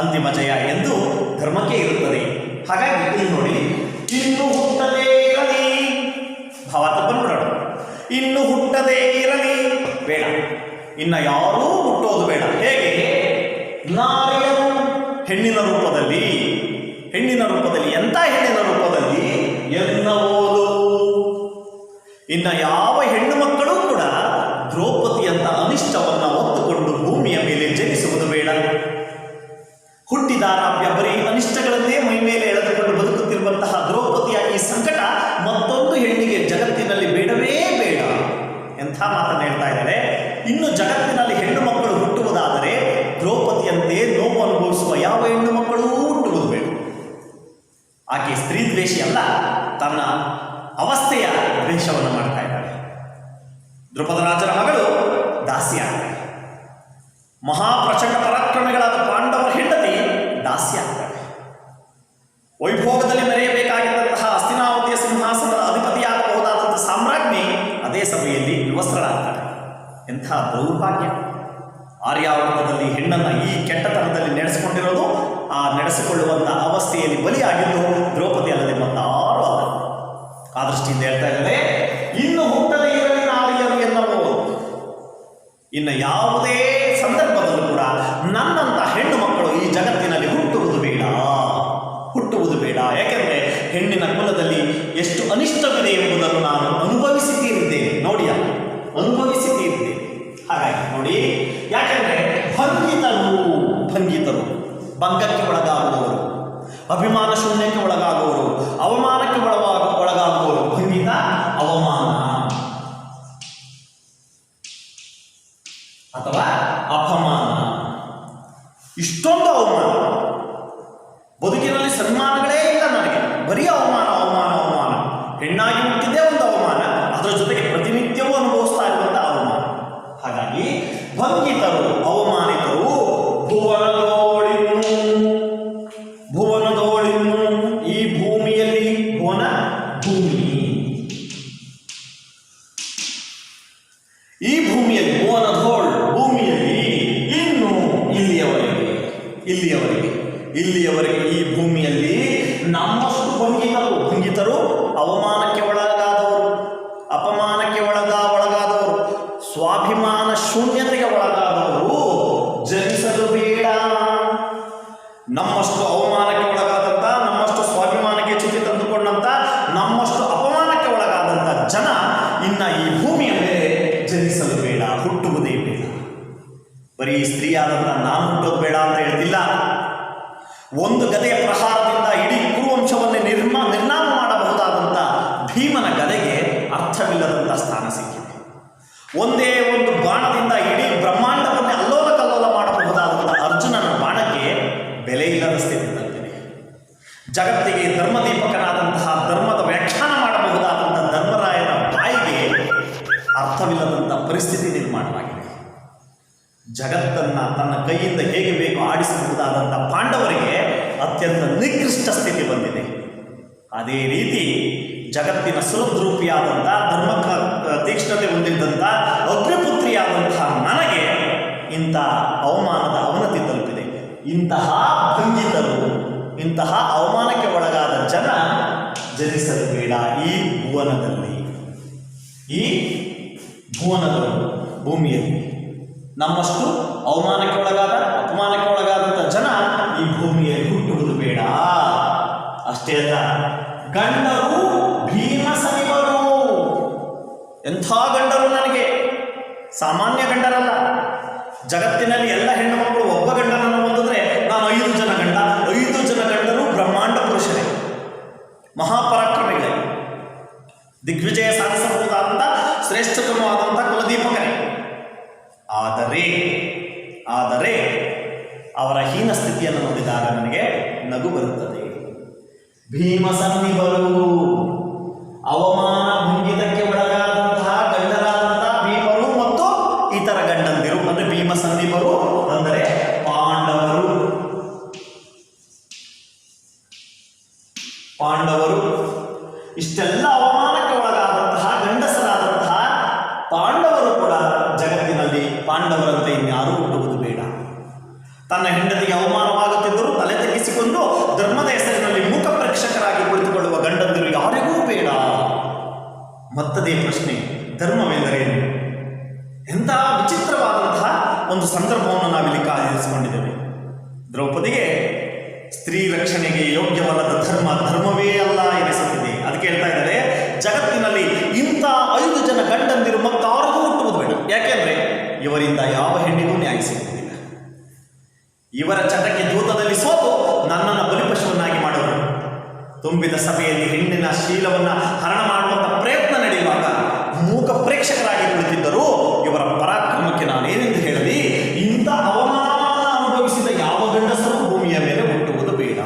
ಅಂತಿಮ ಜಯ ಎಂದು ಧರ್ಮಕ್ಕೆ ಇರುತ್ತದೆ. ಹಾಗಾಗಿ ಇಲ್ಲಿ ನೋಡಿ, ಇನ್ನು ಹುಟ್ಟದೇ ಇರಲಿ ಭಾವಾರ್ಥ ಬಂದ್ಬಿಡೋಣ. ಇನ್ನು ಹುಟ್ಟದೇ ಇರಲಿ ಬೇಡ, ಇನ್ನು ಯಾರೂ ಹುಟ್ಟೋದು ಬೇಡ. ಹೇಗೆ? ನಾರಿಯರು ಹೆಣ್ಣಿನ ರೂಪದಲ್ಲಿ ಎಂಥ ಹೆಣ್ಣಿನ ರೂಪದಲ್ಲಿ ಎನ್ನವೋಲು. ಇನ್ನು ಯಾವ ಹೆಣ್ಣು ಮಕ್ಕಳು ಕೂಡ ದ್ರೌಪದಿಯಂತ ಅನಿಷ್ಟವನ್ನು ಹೊತ್ತುಕೊಂಡು ಭೂಮಿಯ ಮೇಲೆ ಜನಿಸುವುದು ಬೇಡ. ಹುಟ್ಟಿದಾರಾಭ್ಯ ಬರೀ ಅನಿಷ್ಟಗಳನ್ನೇ ಮೈ ಮೇಲೆ ಎಳೆದುಕೊಂಡು ಬದುಕುತ್ತಿರುವಂತಹ ದ್ರೌಪದಿಯ ಈ ಸಂಕಟ ಮತ್ತೊಂದು ಹೆಣ್ಣಿಗೆ ಜಗತ್ತಿನಲ್ಲಿ ಬೇಡವೇ ಬೇಡ. ಎಂಥ ಮಾತನ್ನು ಹೇಳ್ತಾ ಇದ್ದಾರೆ. ಇನ್ನು ಜಗತ್ತಿನಲ್ಲಿ ಹೆಣ್ಣು ಮಕ್ಕಳು ಹುಟ್ಟುವುದಾದರೆ ದ್ರೌಪದಿಯಂತೆ ನೋವು ಅನುಭವಿಸುವ ಯಾವ ಹೆಣ್ಣು ಮಕ್ಕಳೂ ಹುಟ್ಟುವುದು ಬೇಡ. ಆಕೆ ಸ್ತ್ರೀ ದ್ವೇಷಿ ಅಲ್ಲ, ತನ್ನ ಅವಸ್ಥೆಯ ದ್ವೇಷವನ್ನು ಮಾಡ್ತಾ ಇದ್ದಾಳೆ. ದ್ರುಪದ ರಾಜರ ಮಗಳು ದಾಸಿ ಆಗ್ತಾಳೆ. ಮಹಾಪ್ರಚಂಡ ಪರಾಕ್ರಮಿಗಳಾದ ಪಾಂಡವರ ಹೆಂಡತಿ ದಾಸಿ ಆಗ್ತಾಳೆ. ವೈಭೋಗದಲ್ಲಿ ಮೆರೆಯಬೇಕಾಗಿದ್ದಂತಹ ಹಸ್ತಿನಾವತಿಯ ಸಿಂಹಾಸನದ ಅಧಿಪತಿಯಾಗಬಹುದಾದಂತಹ ಸಾಮ್ರಾಜ್ಞಿ ಅದೇ ಸಭೆಯಲ್ಲಿ ವಿವಸ್ತ್ರಳಾಗ್ತಾಳೆ. ಎಂಥ ದೌರ್ಭಾಗ್ಯ! ಆರ್ಯಾವರಣದಲ್ಲಿ ಹೆಣ್ಣನ್ನು ಈ ಕೆಟ್ಟತನದಲ್ಲಿ ನಡೆಸಿಕೊಂಡಿರೋದು, ಆ ನಡೆಸಿಕೊಳ್ಳುವಂಥ ಅವಸ್ಥೆಯಲ್ಲಿ ಬಲಿಯಾಗಿದ್ದು ದ್ರೌಪದಿ ಅಲ್ಲದೆ ಮತ್ತಾರು ಅಲ್ಲ. ಆ ದೃಷ್ಟಿಯಿಂದ ಹೇಳ್ತಾ ಇದ್ದಾರೆ, ಇನ್ನು ಹುಟ್ಟದೇ ಇರಲಿ ನಾರಿಯರು ಎನ್ನಬಹುದು. ಇನ್ನು ಯಾವುದೇ ಸಂದರ್ಭದಲ್ಲೂ ಕೂಡ ನನ್ನಂಥ ಹೆಣ್ಣು ಮಕ್ಕಳು ಈ ಜಗತ್ತಿನಲ್ಲಿ ಹುಟ್ಟುವುದು ಬೇಡ. ಯಾಕೆಂದರೆ ಹೆಣ್ಣಿನ ಕುಲದಲ್ಲಿ ಎಷ್ಟು ಅನಿಷ್ಟವಿದೆ ಎಂಬುದನ್ನು ನಾನು ಅನುಭವಿಸಿ ತೀರಿದ್ದೇನೆ. ನೋಡಿ, ಅನುಭವಿಸಿ ತೀರಿದ್ದೇನೆ. ಹಾಗಾಗಿ ನೋಡಿ, ಯಾಕೆಂದರೆ ಭಂಗಿತರು ಭಂಗಕ್ಕೆ ಒಳಗಾಗುವವರು, ಅಭಿಮಾನ ಶೂನ್ಯಕ್ಕೆ ಒಳಗಾಗುವವರು, ಅವಮಾನಕ್ಕೆ ಒಳಗಾಗುವವರು. ಭಂಗಿತ ಅವಮಾನ ಅಥವಾ ಅಪಮಾನ. ಇಷ್ಟೊಂದು ಅವಮಾನ, ಬದುಕಿನಲ್ಲಿ ಸನ್ಮಾನಗಳೇ ಇಲ್ಲ ನನಗೆ, ಬರೀ ಅವಮಾನ. ಹೆಣ್ಣಾಗಿ ಹುಟ್ಟಿದ್ದೇ ಒಂದು ಅವಮಾನ, ಅದರ ಜೊತೆಗೆ ಪ್ರತಿನಿತ್ಯವೂ ಅನುಭವಿಸ್ತಾ ಇರುವಂಥ ಅವಮಾನ. ಹಾಗಾಗಿ ಭಂಗಿತರು, ಅವಮಾನಿತರು. ಭುವನದೋಳಿನ್ನು ಈ ಭೂಮಿಯಲ್ಲಿ, ಈ ಭೂಮಿಯಲ್ಲಿ ಭೂಮಿಯಲ್ಲಿ ಇನ್ನು ಇಲ್ಲಿಯವರೆಗೆ ಈ ಭೂಮಿಯಲ್ಲಿ ನಮ್ಮಷ್ಟು ಭಂಗಿತರು ಅವಮಾನಕ್ಕೆ ಒಳಗಾದವರು, ಅಪಮಾನಕ್ಕೆ ಒಳಗಾದವರು, ಸ್ವಾಭಿಮಾನ ಶೂನ್ಯತೆಗೆ ಒಳಗಾದವರು ಜನಿಸಲು ಬೇಡ. ನಮ್ಮಷ್ಟು ಅವಮಾನಕ್ಕೆ ಒಳಗಾದಂಥ, ನಮ್ಮಷ್ಟು ಸ್ವಾಭಿಮಾನಕ್ಕೆ ಚ್ಯುತಿ ತಂದುಕೊಂಡಂಥ, ನಮ್ಮಷ್ಟು ಅಪಮಾನಕ್ಕೆ ಒಳಗಾದಂಥ ಜನ ಇನ್ನ ಈ ಭೂಮಿಯ ಮೇಲೆ ಜನಿಸಲು ಬೇಡ, ಹುಟ್ಟುವುದೇ ಬೇಡ. ಬರೀ ಸ್ತ್ರೀಯಾದಂಥ ನಾನು ಹುಟ್ಟೋದು ಬೇಡ ಅಂತ ಹೇಳ್ತಿಲ್ಲ. ಒಂದು ಗದೆಯ ಪ್ರಹಾರದಿಂದ ಇಡೀ ಕುರುವಂಶವನ್ನೇ ನಿರ್ನಾಮ ಮಾಡಬಹುದಾದಂಥ ಭೀಮನ ಗದೆಗೆ ಅರ್ಥವಿಲ್ಲದಂಥ ಸ್ಥಾನ ಸಿಕ್ಕಿದೆ. ಒಂದೇ ಒಂದು ಬಾಣದಿಂದ ಇಡೀ ಬ್ರಹ್ಮಾಂಡವನ್ನೇ ಅಲ್ಲೋಲ ಕಲ್ಲೋಲ ಮಾಡಬಹುದಾದಂಥ ಅರ್ಜುನನ ಬಾಣಕ್ಕೆ ಬೆಲೆ ಇಲ್ಲದ ಸ್ಥಿತಿ ತಲುಪಿದೆ. ಜಗತ್ತಿಗೆ ಧರ್ಮದೀಪಕನಾದಂತಹ, ಧರ್ಮದ ವ್ಯಾಖ್ಯಾನ ಮಾಡಬಹುದಾದಂಥ ಧರ್ಮರಾಯನ ಬಾಯಿಗೆ ಅರ್ಥವಿಲ್ಲದಂಥ ಪರಿಸ್ಥಿತಿ ನಿರ್ಮಾಣವಾಗಿದೆ. ಜಗತ್ತನ್ನು ತನ್ನ ಕೈಯಿಂದ ಹೇಗೆ ಬೇಕು ಆಡಿಸಬಹುದಾದಂಥ ಪಾಂಡವರಿಗೆ ಅತ್ಯಂತ ನಿಕೃಷ್ಟ ಸ್ಥಿತಿ ಬಂದಿದೆ. ಅದೇ ರೀತಿ ಜಗತ್ತಿನ ಸುಲಭರೂಪಿಯಾದಂಥ, ಧರ್ಮಕ್ಕ ತೀಕ್ಷ್ಣತೆ ಹೊಂದಿದ್ದಂಥ, ಅಗ್ನಿಪುತ್ರಿಯಾದಂತಹ ನನಗೆ ಇಂಥ ಅವಮಾನದ ಅವನತಿ ತಲುಪಿದೆ. ಇಂತಹ ಭಂಗಿತರು, ಇಂತಹ ಅವಮಾನಕ್ಕೆ ಒಳಗಾದ ಜನ ಜನಿಸಲು ಬೇಡ ಈ ಭೂಮಿಯಲ್ಲಿ. ನಮ್ಮಷ್ಟು ಅವಮಾನಕ್ಕೆ ಒಳಗಾದ, ಅಪಮಾನಕ್ಕೆ ಒಳಗಾದಂಥ ಜನ ಈ ಭೂಮಿಯಲ್ಲಿ ಹುಟ್ಟುವುದು ಬೇಡ. ಅಷ್ಟೇ ಅಲ್ಲ, ಗಂಡರು ಭೀಮಸನಿವರು. ಎಂಥ ಗಂಡರು ನನಗೆ! ಸಾಮಾನ್ಯ ಗಂಡರಲ್ಲ. ಜಗತ್ತಿನಲ್ಲಿ ಎಲ್ಲ ಹೆಣ್ಣು ಮಕ್ಕಳು ಒಬ್ಬ ಗಂಡನನ್ನು ಹೊಂದಿದ್ರೆ ನಾನು 5 ಜನ ಗಂಡರು ಬ್ರಹ್ಮಾಂಡ ಪುರುಷರೇ, ಮಹಾಪರಾಕ್ರಮಿಗಳೇ, ದಿಗ್ವಿಜಯ ಸಾಧಿಸಬಹುದಾದಂಥ ಶ್ರೇಷ್ಠತಮವಾದಂಥ ಕುಲದೀಪಕರೇ. ಆದರೆ ಅವರ ಹೀನ ಸ್ಥಿತಿಯನ್ನು ನೋಡಿದಾಗ ನನಗೆ ನಗು ಬರುತ್ತದೆ. ಭೀಮಸನ್ನಿವರು, ಅವಮಾನ ಭಂಗಿತಕ್ಕೆ ಒಳಗಾದಂತಹ ಗಂಡರಾದಂತಹ ಭೀಮರು ಮತ್ತು ಇತರ ಗಂಡಂದಿರು, ಅಂದರೆ ಭೀಮಸನ್ನಿವರು ಅಂದರೆ ಪಾಂಡವರು ಇಷ್ಟೆಲ್ಲ ಅವಮಾನಕ್ಕೆ ಒಳಗಾದಂತಹ ಗಂಡಸರಾದಂತಹ ಪಾಂಡವರು ಕೂಡ ಜಗತ್ತಿನಲ್ಲಿ ಪಾಂಡವರಂತೆ ಇನ್ಯಾರೂ ಹುಟ್ಟುವುದು ಬೇಡ. ತನ್ನ ಹೆಂಡತಿಗೆ ಅವಮಾನವಾಗುತ್ತಿದ್ದರೂ ತಲೆ ತಗ್ಗಿಸಿಕೊಂಡು ಧರ್ಮದ ಹೆಸರಿನಲ್ಲಿ ಮೂಕ ಪ್ರೇಕ್ಷಕರಾಗಿ ಕುಳಿತುಕೊಳ್ಳುವ ಗಂಡಂದಿರು ಯಾರಿಗೂ ಬೇಡ. ಮತ್ತದೇ ಪ್ರಶ್ನೆ, ಧರ್ಮವೆಂದರೇನು? ಎಂಥ ವಿಚಿತ್ರವಾದಂತಹ ಒಂದು ಸಂದರ್ಭವನ್ನು ನಾವಿಲ್ಲಿ ಕಾದಿರಿಸಿಕೊಂಡಿದ್ದೇವೆ. ದ್ರೌಪದಿಗೆ ಸ್ತ್ರೀ ರಕ್ಷಣೆಗೆ ಯೋಗ್ಯವಲ್ಲದ ಧರ್ಮವೇ ಅಲ್ಲ ಎನಿಸುತ್ತಿದೆ. ಅದಕ್ಕೆ ಹೇಳ್ತಾ ಇದ್ದಾರೆ, ಜಗತ್ತಿನಲ್ಲಿ ಇಂಥ 5 ಜನ ಗಂಡಂದಿರು ಮತ್ತಾರಿಗೂ ಹುಟ್ಟುವುದು ಬೇಡ. ಯಾಕೆಂದ್ರೆ ಇವರಿಂದ ಯಾವ ಹೆಣ್ಣಿಗೂ ನ್ಯಾಯ ಸಿಗುವುದಿಲ್ಲ. ಇವರ ಚಟಕ್ಕೆ ಜೂತದಲ್ಲಿ ಸೋತು ನನ್ನನ್ನು ಬಲಿಪಶುವನ್ನಾಗಿ ಮಾಡುವರು. ತುಂಬಿದ ಸಭೆಯಲ್ಲಿ ಹೆಣ್ಣಿನ ಶೀಲವನ್ನು ಹರಣ ಮಾಡುವಂಥ ಪ್ರಯತ್ನ ನಡೆಯುವಾಗ ಮೂಕ ಪ್ರೇಕ್ಷಕರಾಗಿ ಕುಳಿತಿದ್ದರೂ ಇವರ ಪರಾಕ್ರಮಕ್ಕೆ ನಾನೇನೆಂದು ಹೇಳಲಿ? ಇಂಥ ಅವಮಾನ ಅನುಭವಿಸಿದ ಯಾವ ಗಂಡಸರು ಭೂಮಿಯ ಮೇಲೆ ಹುಟ್ಟುವುದು ಬೇಡ.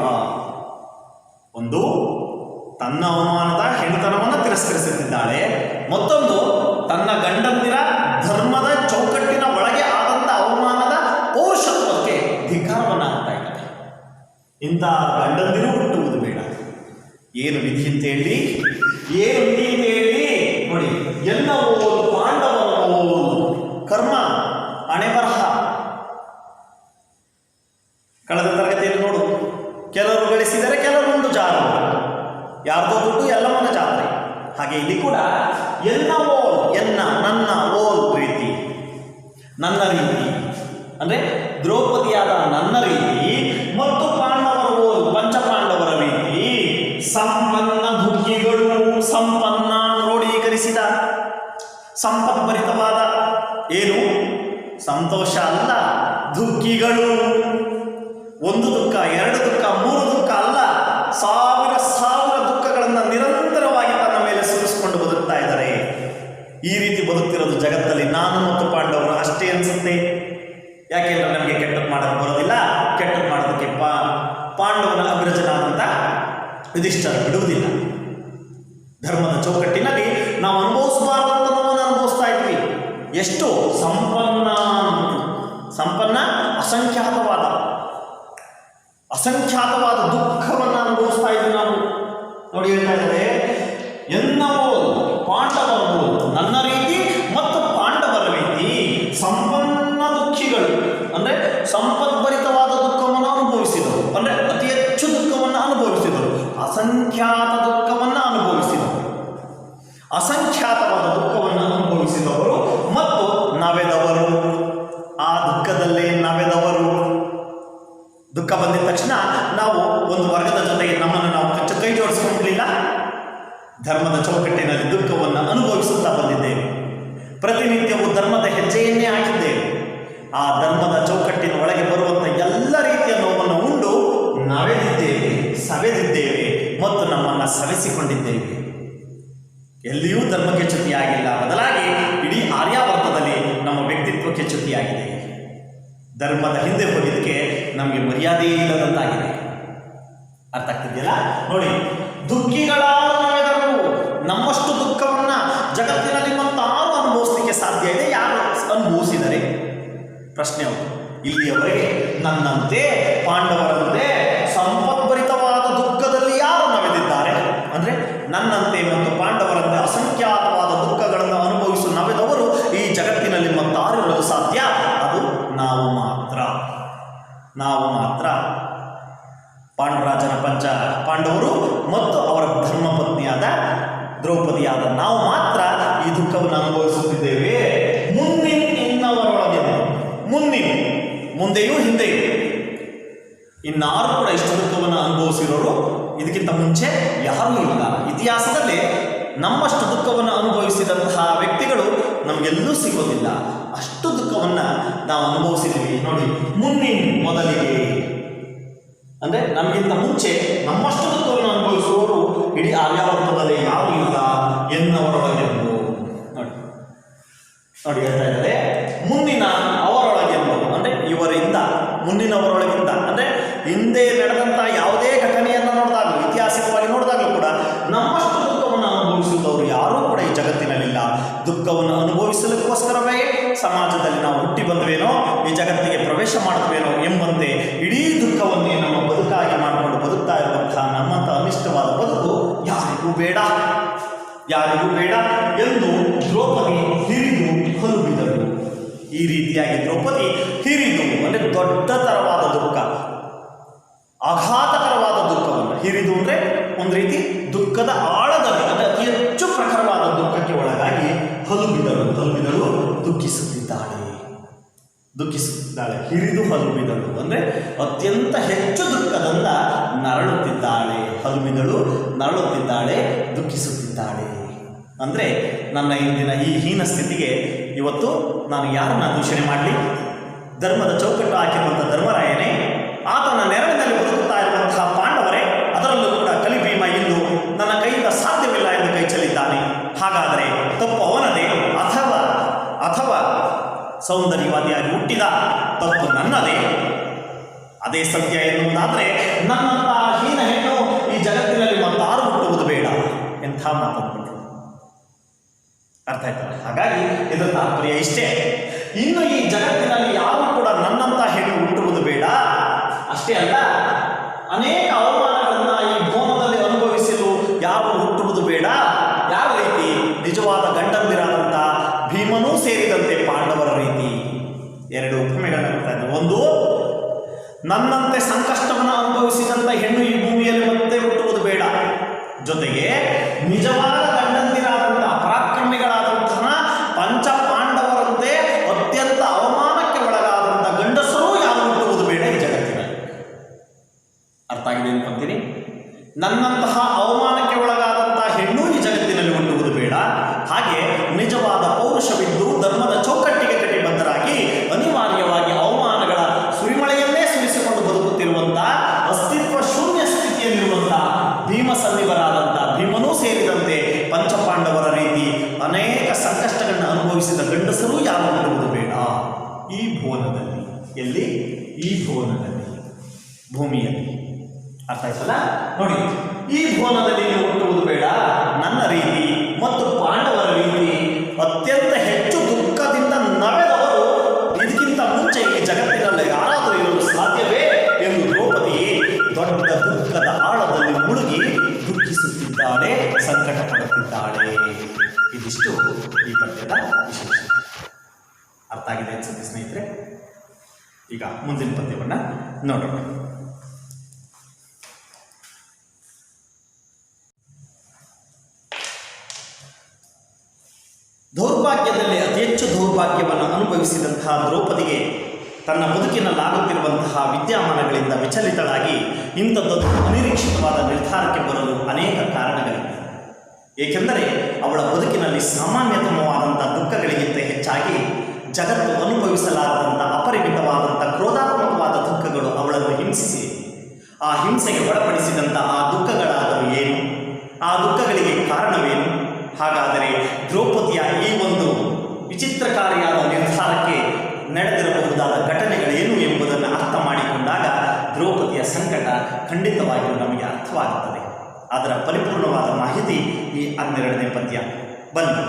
ಒಂದು, ತನ್ನ ಅವಮಾನದ ಹೆಣ್ಣುತನವನ್ನು ತಿರಸ್ಕರಿಸುತ್ತಿದ್ದಾಳೆ. ಮತ್ತೊಂದು, ತನ್ನ ಗಂಡಂದಿರ ಧರ್ಮದ ಚೌಕಟ್ಟಿನ ಒಳಗೆ ಆದಂಥ ಅವಮಾನದ ಪೌರುಷತ್ವಕ್ಕೆ ಧಿಕ್ಕಾರವನ್ನು ಹಾಕ್ತಾ ಇದ್ದಾಳೆ. ಇಂಥ ಗಂಡಂದಿರು ಹುಟ್ಟುವುದು ಬೇಡ. ಏನು ವಿಧಿ ಅಂತ ಹೇಳಿ, ಏನು ವಿಧಿ ಅಂತ ಹೇಳಿ ನೋಡಿ. ಎಲ್ಲವೋ ಪಾಂಡವೋ ಕರ್ಮ ಹಣೆ ಬರಹ. ಕಳೆದ ತರಗತಿಯಲ್ಲಿ ನೋಡು, ಕೆಲವರು ಗಳಿಸಿದರೆ ಕೆಲವರು ಒಂದು ಜಾರು, ಯಾರ್ದೋ ದುಡ್ಡು ಎಲ್ಲವನ್ನ ಜಾತ್ರೆ. ಹಾಗೆ ಇಲ್ಲಿ ಕೂಡ ಎಲ್ಲವೋ ನನ್ನ ಓಲ್ ಪ್ರೀತಿ, ನನ್ನ ರೀತಿ ಅಂದ್ರೆ ದ್ರೌಪದಿಯಾದ ನನ್ನ ರೀತಿ ಮತ್ತು ಪಾಂಡವರ ಓಲ್ ಪಂಚಪಾಂಡವರ ರೀತಿ ಸಂಪನ್ನ ದುಃಖಿಗಳು, ಸಂಪನ್ನ ಕ್ರೋಢೀಕರಿಸಿದ ಸಂಪದ್ಭರಿತವಾದ ಏನು ಸಂತೋಷ ಅಲ್ಲ, ದುಃಖಿಗಳು. 1 ದುಃಖ 2 ದುಃಖ 3 ದುಃಖ ಅಲ್ಲ, ಸಾವಿರ ದುಃಖಗಳನ್ನು ನಿರಂತರವಾಗಿ ತನ್ನ ಮೇಲೆ ಸುರಿಸಿಕೊಂಡು ಬದುಕ್ತಾ ಇದ್ದಾರೆ. ಈ ರೀತಿ ಬದುಕ್ತಿರೋದು ಜಗತ್ತಲ್ಲಿ ನಾನು ಮತ್ತು ಪಾಂಡವರು ಅಷ್ಟೇ ಅನ್ಸುತ್ತೆ. ಯಾಕೆಂದ್ರೆ ನಮಗೆ ಕೆಟ್ಟದ್ದು ಮಾಡೋದು ಬರೋದಿಲ್ಲ. ಕೆಟ್ಟದ್ದು ಮಾಡೋದಕ್ಕೆ ಪಾಂಡವನ ಅಗ್ರಜನಾದಂಥ ಯುಧಿಷ್ಠಿರ ಬಿಡುವುದಿಲ್ಲ. ಧರ್ಮದ ಚೌಕಟ್ಟಿನಲ್ಲಿ ನಾವು ಅನುಭವಿಸಬಾರ್ದಂತ ನೋವನ್ನು ಅನುಭವಿಸ್ತಾ ಇದ್ವಿ. ಎಷ್ಟು ಸಂಪನ್ನ ಅಸಂಖ್ಯಾತವಾದ ದುಃಖವನ್ನು ಅನುಭವಿಸ್ತಾ ಇದ್ವಿ ನಾವು. ನೋಡಿ, ಹೇಳ್ತಾ ಇದ್ದಾರೆ, ಎನ್ನವೋ ಪಾಂಡವರು ನನ್ನ ರೀತಿ ಮತ್ತು ಪಾಂಡವರ ರೀತಿ ಸಂಪನ್ನ ದುಃಖಿಗಳು ಅಂದ್ರೆ ಸಂಪದ್ಭರಿತವಾದ ದುಃಖವನ್ನು ಅನುಭವಿಸಿದರು, ಅಂದ್ರೆ ಅತಿ ಹೆಚ್ಚು ದುಃಖವನ್ನು ಅನುಭವಿಸಿದರು. ಅಸಂಖ್ಯಾತವಾದ ದುಃಖವನ್ನು ಅನುಭವಿಸಿದವರು ಮತ್ತು ನವೆದವರು. ಆ ದುಃಖದಲ್ಲೇ ನವೆದವರು. ದುಃಖ ಬಂದಿದ ತಕ್ಷಣ ನಾವು ಒಂದು ವರ್ಗದ ಜೊತೆಗೆ ನಮ್ಮನ್ನು ನಾವು ಕೈ ಜೋಡಿಸಿಕೊಂಡಿಲ್ಲ. ಧರ್ಮದ ಚೌಕಟ್ಟಿನಲ್ಲಿ ದುಃಖವನ್ನು ಅನುಭವಿಸುತ್ತಾ ಬಂದಿದ್ದೇವೆ. ಪ್ರತಿನಿತ್ಯವೂ ಧರ್ಮದ ಹೆಜ್ಜೆಯನ್ನೇ ಹಾಕಿದ್ದೇವೆ. ಆ ಧರ್ಮದ ಚೌಕಟ್ಟಿನ ಒಳಗೆ ಬರುವಂಥ ಎಲ್ಲ ರೀತಿಯ ನೋವನ್ನು ಉಂಡು ಸವೆದಿದ್ದೇವೆ ಮತ್ತು ನಮ್ಮನ್ನು ಸವೆಸಿಕೊಂಡಿದ್ದೇವೆ. ಎಲ್ಲಿಯೂ ಧರ್ಮಕ್ಕೆ ಚ್ಯುತಿಯಾಗಿಲ್ಲ, ಬದಲಾಗಿ ಇಡೀ ಆರ್ಯಾವರ್ತದಲ್ಲಿ ನಮ್ಮ ವ್ಯಕ್ತಿತ್ವಕ್ಕೆ ಚ್ಯುತಿಯಾಗಿದೆ. ಧರ್ಮದ ಹಿಂದೆ ಹೋಗಿದ್ದಕ್ಕೆ ನಮಗೆ ಮರ್ಯಾದೆ ಇಲ್ಲದಂತಾಗಿದೆ. ಅರ್ಥ ಆಗ್ತಿದೆಯಲ್ಲ? ನೋಡಿ, ದುಃಖಿಗಳಾದ ನಾವೆಲ್ಲರೂ ನಮ್ಮಷ್ಟು ದುಃಖವನ್ನ ಜಗತ್ತಿನಲ್ಲಿ ಮತ್ತಾರು ಅನುಭವಿಸಲಿಕ್ಕೆ ಸಾಧ್ಯ ಇದೆ? ಯಾರು ಅನುಭವಿಸಿದರೆ? ಪ್ರಶ್ನೆ ಅವರು. ಇಲ್ಲಿಯವರೆಗೆ ನನ್ನಂತೆ ಪಾಂಡವರಂತೆ ಸಂಪದ್ಭರಿತವಾದ ದುಃಖದಲ್ಲಿ ಯಾರು ನವೆದಿದ್ದಾರೆ? ಅಂದ್ರೆ ನನ್ನಂತೆ ಮತ್ತು ಪಾಂಡವರಂತೆ ಅಸಂಖ್ಯಾತವಾದ ದುಃಖಗಳನ್ನು ಅನುಭವಿಸುವ ನವೆದವರು ಈ ಜಗತ್ತಿನಲ್ಲಿ ಮತ್ತಾರಿರಲು ಸಾಧ್ಯ? ಅದು ನಾವು ಮಾತ್ರ. ಪಾಂಡುರಾಜನ ಪಂಚ ಪಾಂಡವರು ಮತ್ತು ಅವರ ಧರ್ಮಪತ್ನಿಯಾದ ದ್ರೌಪದಿಯಾದ ನಾವು ಮಾತ್ರ ಈ ದುಃಖವನ್ನು ಅನುಭವಿಸುತ್ತಿದ್ದೇವೆ. ಮುಂದೆಯೂ ಹಿಂದೆಯೂ ಇನ್ನಾರು ಕೂಡ ಇಷ್ಟು ದುಃಖವನ್ನು ಅನುಭವಿಸಿರೋರು ಇದಕ್ಕಿಂತ ಮುಂಚೆ ಯಾರೂ ಇಲ್ಲ. ಇತಿಹಾಸದಲ್ಲಿ ನಮ್ಮಷ್ಟು ದುಃಖವನ್ನು ಅನುಭವಿಸಿದಂತಹ ವ್ಯಕ್ತಿಗಳು ನಮಗೆಲ್ಲೂ ಸಿಗೋದಿಲ್ಲ. ಅಷ್ಟು ದುಃಖವನ್ನು ನಾವು ಅನುಭವಿಸಿದ್ದೀವಿ. ನೋಡಿ, ಮೊದಲಿಗೆ ಅಂದರೆ ನಮಗಿಂತ ಮುಂಚೆ ನಮ್ಮಷ್ಟು ದುಃಖವನ್ನು ಅನುಭವಿಸುವವರು ಇಡೀ ಆರ್ಯಾವರ್ತದಲ್ಲಿ ಯಾರೂ ಇಲ್ಲ ಎನ್ನವರೊಳಗೆಂದು. ನೋಡಿ ಹೇಳ್ತಾ ಇದ್ದಾರೆ, ಮುಂದಿನ ಅವರೊಳಗೆಂದು ಅಂದರೆ ಇವರಿಂದ, ಮುಂದಿನವರೊಳಗಿಂದ ಅಂದರೆ ಹಿಂದೆ ನಡೆದಂಥ ಯಾವುದೇ ಘಟನೆಯನ್ನು ನೋಡಿದಾಗಲೂ, ಐತಿಹಾಸಿಕವಾಗಿ ನೋಡಿದಾಗಲೂ ಕೂಡ ನಮ್ಮಷ್ಟು ದುಃಖವನ್ನು ಅನುಭವಿಸುವುದವರು ಯಾರೂ ಕೂಡ ಈ ಜಗತ್ತಿನಲ್ಲಿಲ್ಲ. ದುಃಖವನ್ನು ಅನುಭವಿಸಲಿಕ್ಕೋಸ್ಕರವೇ ಸಮಾಜದಲ್ಲಿ ನಾವು ಹುಟ್ಟಿ ಬಂದ್ವೇನೋ, ಈ ಜಗತ್ತಿಗೆ ಪ್ರವೇಶ ಮಾಡುತ್ತವೇನೋ ಎಂಬಂತೆ ಇಡೀ ದುಃಖವನ್ನೇ ನಮ್ಮ ಬದುಕಾಗಿ ಮಾಡಿಕೊಂಡು ಬದುಕ್ತಾ ಇರುವಂತಹ ನಮ್ಮಂಥ ಅನಿಷ್ಟವಾದ ಬದುಕು ಯಾರಿಗೂ ಬೇಡ ಎಂದು ದ್ರೌಪದಿ ಹಿರಿದು ಹಲುಬಿದರು. ಈ ರೀತಿಯಾಗಿ ದ್ರೌಪದಿ ಹಿರಿದು ಅಂದರೆ ದೊಡ್ಡ ತರವಾದ ದುಃಖ, ಆಘಾತಕರವಾದ ದುಃಖವನ್ನು ಹಿರಿದು ಅಂದರೆ ಒಂದು ರೀತಿ ದುಃಖದ ಆಳದಲ್ಲಿ ಅಂದರೆ ಅತಿ ಹೆಚ್ಚು ಪ್ರಖರವಾದ ದುಃಖಕ್ಕೆ ದುಃಖಿಸುತ್ತಿದ್ದಾಳೆ. ಹಿರಿದು ಹಲುಬಿದಳು ಅಂದರೆ ಅತ್ಯಂತ ಹೆಚ್ಚು ದುಃಖದಿಂದ ನರಳುತ್ತಿದ್ದಾಳೆ. ಹಲುಬಿದಳು, ನರಳುತ್ತಿದ್ದಾಳೆ, ದುಃಖಿಸುತ್ತಿದ್ದಾಳೆ. ಅಂದರೆ ನನ್ನ ಇಂದಿನ ಈ ಹೀನ ಸ್ಥಿತಿಗೆ ಇವತ್ತು ನಾನು ಯಾರನ್ನ ದೂಷಣೆ ಮಾಡಲಿ? ಧರ್ಮದ ಚೌಕಟ್ಟು ಹಾಕಿರುವಂಥ ಧರ್ಮರಾಯನೇ, ಆತನ ನೆರಳಿನಲ್ಲಿ ಬದುಕುತ್ತಾ ಇರುವಂತಹ ಪಾಂಡವರೇ, ಅದರಲ್ಲೂ ಕೂಡ ಕಲಿಭೀಮ ಇಂದು ನನ್ನ ಕೈಯಿಂದ ಸಾಧ್ಯವಿಲ್ಲ ಎಂದು ಕೈ ಚೆಲ್ಲಿದ್ದಾನೆ. ಹಾಗಾದರೆ ತಪ್ಪು ಅವನದೇ ಅಥವಾ ಸೌಂದರ್ಯವಾದಿಯಾಗಿ ಹುಟ್ಟಿದ ತಪ್ಪು ನನ್ನದೇ? ಅದೇ ಸತ್ಯ ಎನ್ನುವುದಾದರೆ ನನ್ನಂತಹ ಹೀನ ಹೆಣ್ಣು ಈ ಜಗತ್ತಿನಲ್ಲಿ ಮತ್ತಾರು ಹುಟ್ಟುವುದು ಬೇಡ. ಎಂಥ ಮಾತನ್ನು ಅರ್ಥ ಆಯ್ತಲ್ಲ? ಹಾಗಾಗಿ ಇದರ ತಾತ್ಪರ್ಯ ಇಷ್ಟೇ. ಇನ್ನು ಈ ಜಗತ್ತಿನಲ್ಲಿ ಯಾರು ಕೂಡ ನನ್ನಂತ ಹೆಣ್ಣು ಹುಟ್ಟುವುದು ಬೇಡ. ಅಷ್ಟೇ ಅಲ್ಲ, ಅನೇಕ ಅವಮಾನಗಳನ್ನ ಈ ಭೂಮದಲ್ಲಿ ಅನುಭವಿಸಲು ಯಾರು ಹುಟ್ಟುವುದು ಬೇಡ. ಯಾವ ರೀತಿ? ನಿಜವಾದ ಗಂಡಂದಿರಾದಂಥ ಭೀಮನೂ ಸೇರಿದಂತೆ ಪಾಂಡವರ ರೀತಿ. ಎರಡು ಉಪಮೆಗಳನ್ನ ಕೊಡ್ತಾ ಇದ್ದಾರೆ. ಒಂದು, ನನ್ನಂತೆ ಸಂಕಷ್ಟವನ್ನು ಅನುಭವಿಸಿದಂಥ ಹೆಣ್ಣು ಈ ಭೂಮಿಯಲ್ಲಿ ಮತ್ತೆ ಹುಟ್ಟುವುದು ಬೇಡ. ಜೊತೆಗೆ ನಿಜವಾದ ಗಂಡಂದಿರಾದಂಥ ಪರಾಕ್ರಮಿಗಳಾದಂತಹ ಪಂಚ ಪಾಂಡವರಂತೆ ಅತ್ಯಂತ ಅವಮಾನಕ್ಕೆ ಒಳಗಾದಂಥ ಗಂಡಸರೂ ಯಾರು ಹುಟ್ಟುವುದು ಬೇಡ ಈ ಜಗತ್ತಿನಲ್ಲಿ. ಅರ್ಥ ಆಗಿದೆ ಅನ್ಕೊಂತೀನಿ. ನನ್ನಂತಹ ಅವಮಾನಕ್ಕೆ ಒಳಗಾದಂತಹ ಹೆಣ್ಣು ಈ ಜಗತ್ತಿನಲ್ಲಿ ಹುಟ್ಟುವುದು ಬೇಡ. ಹಾಗೆ ನಿಜವಾದ ಪೌರುಷವಿದ್ದು ಧರ್ಮದ ಚೌಕಟ್ಟಿಗೆ ಕಟಿಬದ್ಧರಾಗಿ ಅನಿವಾರ್ಯವಾಗಿ ಅವಮಾನಗಳ ಸುರಿಮಳೆಯನ್ನೇ ಸುರಿಸಿಕೊಂಡು ಬದುಕುತ್ತಿರುವಂಥ ಅಸ್ತಿತ್ವ ಶೂನ್ಯ ಸ್ಥಿತಿಯಲ್ಲಿರುವಂಥ ಭೀಮಸನ್ನಿವರಾದಂಥ ಭೀಮನೂ ಸೇರಿದಂತೆ ಪಂಚಪಾಂಡವರ ರೀತಿ ಅನೇಕ ಸಂಕಷ್ಟಗಳನ್ನು ಅನುಭವಿಸಿದ ಗಂಡಸರೂ ಯಾರು ಹುಟ್ಟುವುದು ಬೇಡ ಈ ಭುವನದಲ್ಲಿ. ಎಲ್ಲಿ? ಈ ಭುವನದಲ್ಲಿ, ಭೂಮಿಯಲ್ಲಿ. ಅರ್ಥ ಆಯ್ತಲ್ಲ? ನೋಡಿ, ಈ ಭುವನದಲ್ಲಿ ನೀವು ಹುಟ್ಟುವುದು ಬೇಡ. ನನ್ನ ರೀತಿ ಮತ್ತು ಪಾಂಡವರ ರೀತಿ ಅತ್ಯಂತ ಹೆಚ್ಚು ದುಃಖದಿಂದ ನವೆದವರು ಇದಕ್ಕಿಂತ ಮುಂಚೆ ಈ ಜಗತ್ತಿನಲ್ಲಿ ಯಾರಾದರೂ ಇರಲು ಸಾಧ್ಯವೇ ಎಂದು ದ್ರೌಪದಿ ದೊಡ್ಡ ದುಃಖದ ಆಳದಲ್ಲಿ ಮುಳುಗಿ ದುಃಖಿಸುತ್ತಿದ್ದಾಳೆ, ಸಂಕಟ ಪಡುತ್ತಿದ್ದಾಳೆ. ಇದಿಷ್ಟು ಈ ಪದ್ಯದ ವಿಶೇಷ. ಅರ್ಥ ಆಗಿದೆ ಅನ್ಸುತ್ತೆ ಸ್ನೇಹಿತರೆ. ಈಗ ಮುಂದಿನ ಪದ್ಯವನ್ನ ನೋಡೋಣ. ದೌರ್ಭಾಗ್ಯದಲ್ಲಿ ಅತಿ ಹೆಚ್ಚು ದೌರ್ಭಾಗ್ಯವನ್ನು ಅನುಭವಿಸಿದಂತಹ ದ್ರೌಪದಿಗೆ ತನ್ನ ಬದುಕಿನಲ್ಲಾಗುತ್ತಿರುವಂತಹ ವಿದ್ಯಮಾನಗಳಿಂದ ವಿಚಲಿತಳಾಗಿ ಇಂಥದ್ದೊಂದು ಅನಿರೀಕ್ಷಿತವಾದ ನಿರ್ಧಾರಕ್ಕೆ ಬರಲು ಅನೇಕ ಕಾರಣಗಳಿವೆ. ಏಕೆಂದರೆ ಅವಳ ಬದುಕಿನಲ್ಲಿ ಸಾಮಾನ್ಯತಮವಾದಂಥ ದುಃಖಗಳಿಗಿಂತ ಹೆಚ್ಚಾಗಿ ಜಗತ್ತು ಅನುಭವಿಸಲಾರದಂಥ ಅಪರಿಮಿತವಾದಂಥ ಕ್ರೋಧಾತ್ಮಕವಾದ ದುಃಖಗಳು ಅವಳನ್ನು ಹಿಂಸಿಸಿ ಆ ಹಿಂಸೆಗೆ ಒಳಪಡಿಸಿದಂಥ ಆ ದುಃಖಗಳಾದರೂ ಏನು? ಆ ದುಃಖಗಳಿಗೆ ಕಾರಣವೇನು? ಹಾಗಾದರೆ ದ್ರೌಪದಿಯ ಈ ಒಂದು ವಿಚಿತ್ರಕಾರಿಯಾದ ನಿರ್ಧಾರಕ್ಕೆ ನಡೆದಿರಬಹುದಾದ ಘಟನೆಗಳೇನು ಎಂಬುದನ್ನು ಅರ್ಥ ಮಾಡಿಕೊಂಡಾಗ ದ್ರೌಪದಿಯ ಸಂಕಟ ಖಂಡಿತವಾಗಿಯೂ ನಮಗೆ ಅರ್ಥವಾಗುತ್ತದೆ. ಅದರ ಪರಿಪೂರ್ಣವಾದ ಮಾಹಿತಿ ಈ 12ನೇ ಪದ್ಯ. ಬನ್ನಿ.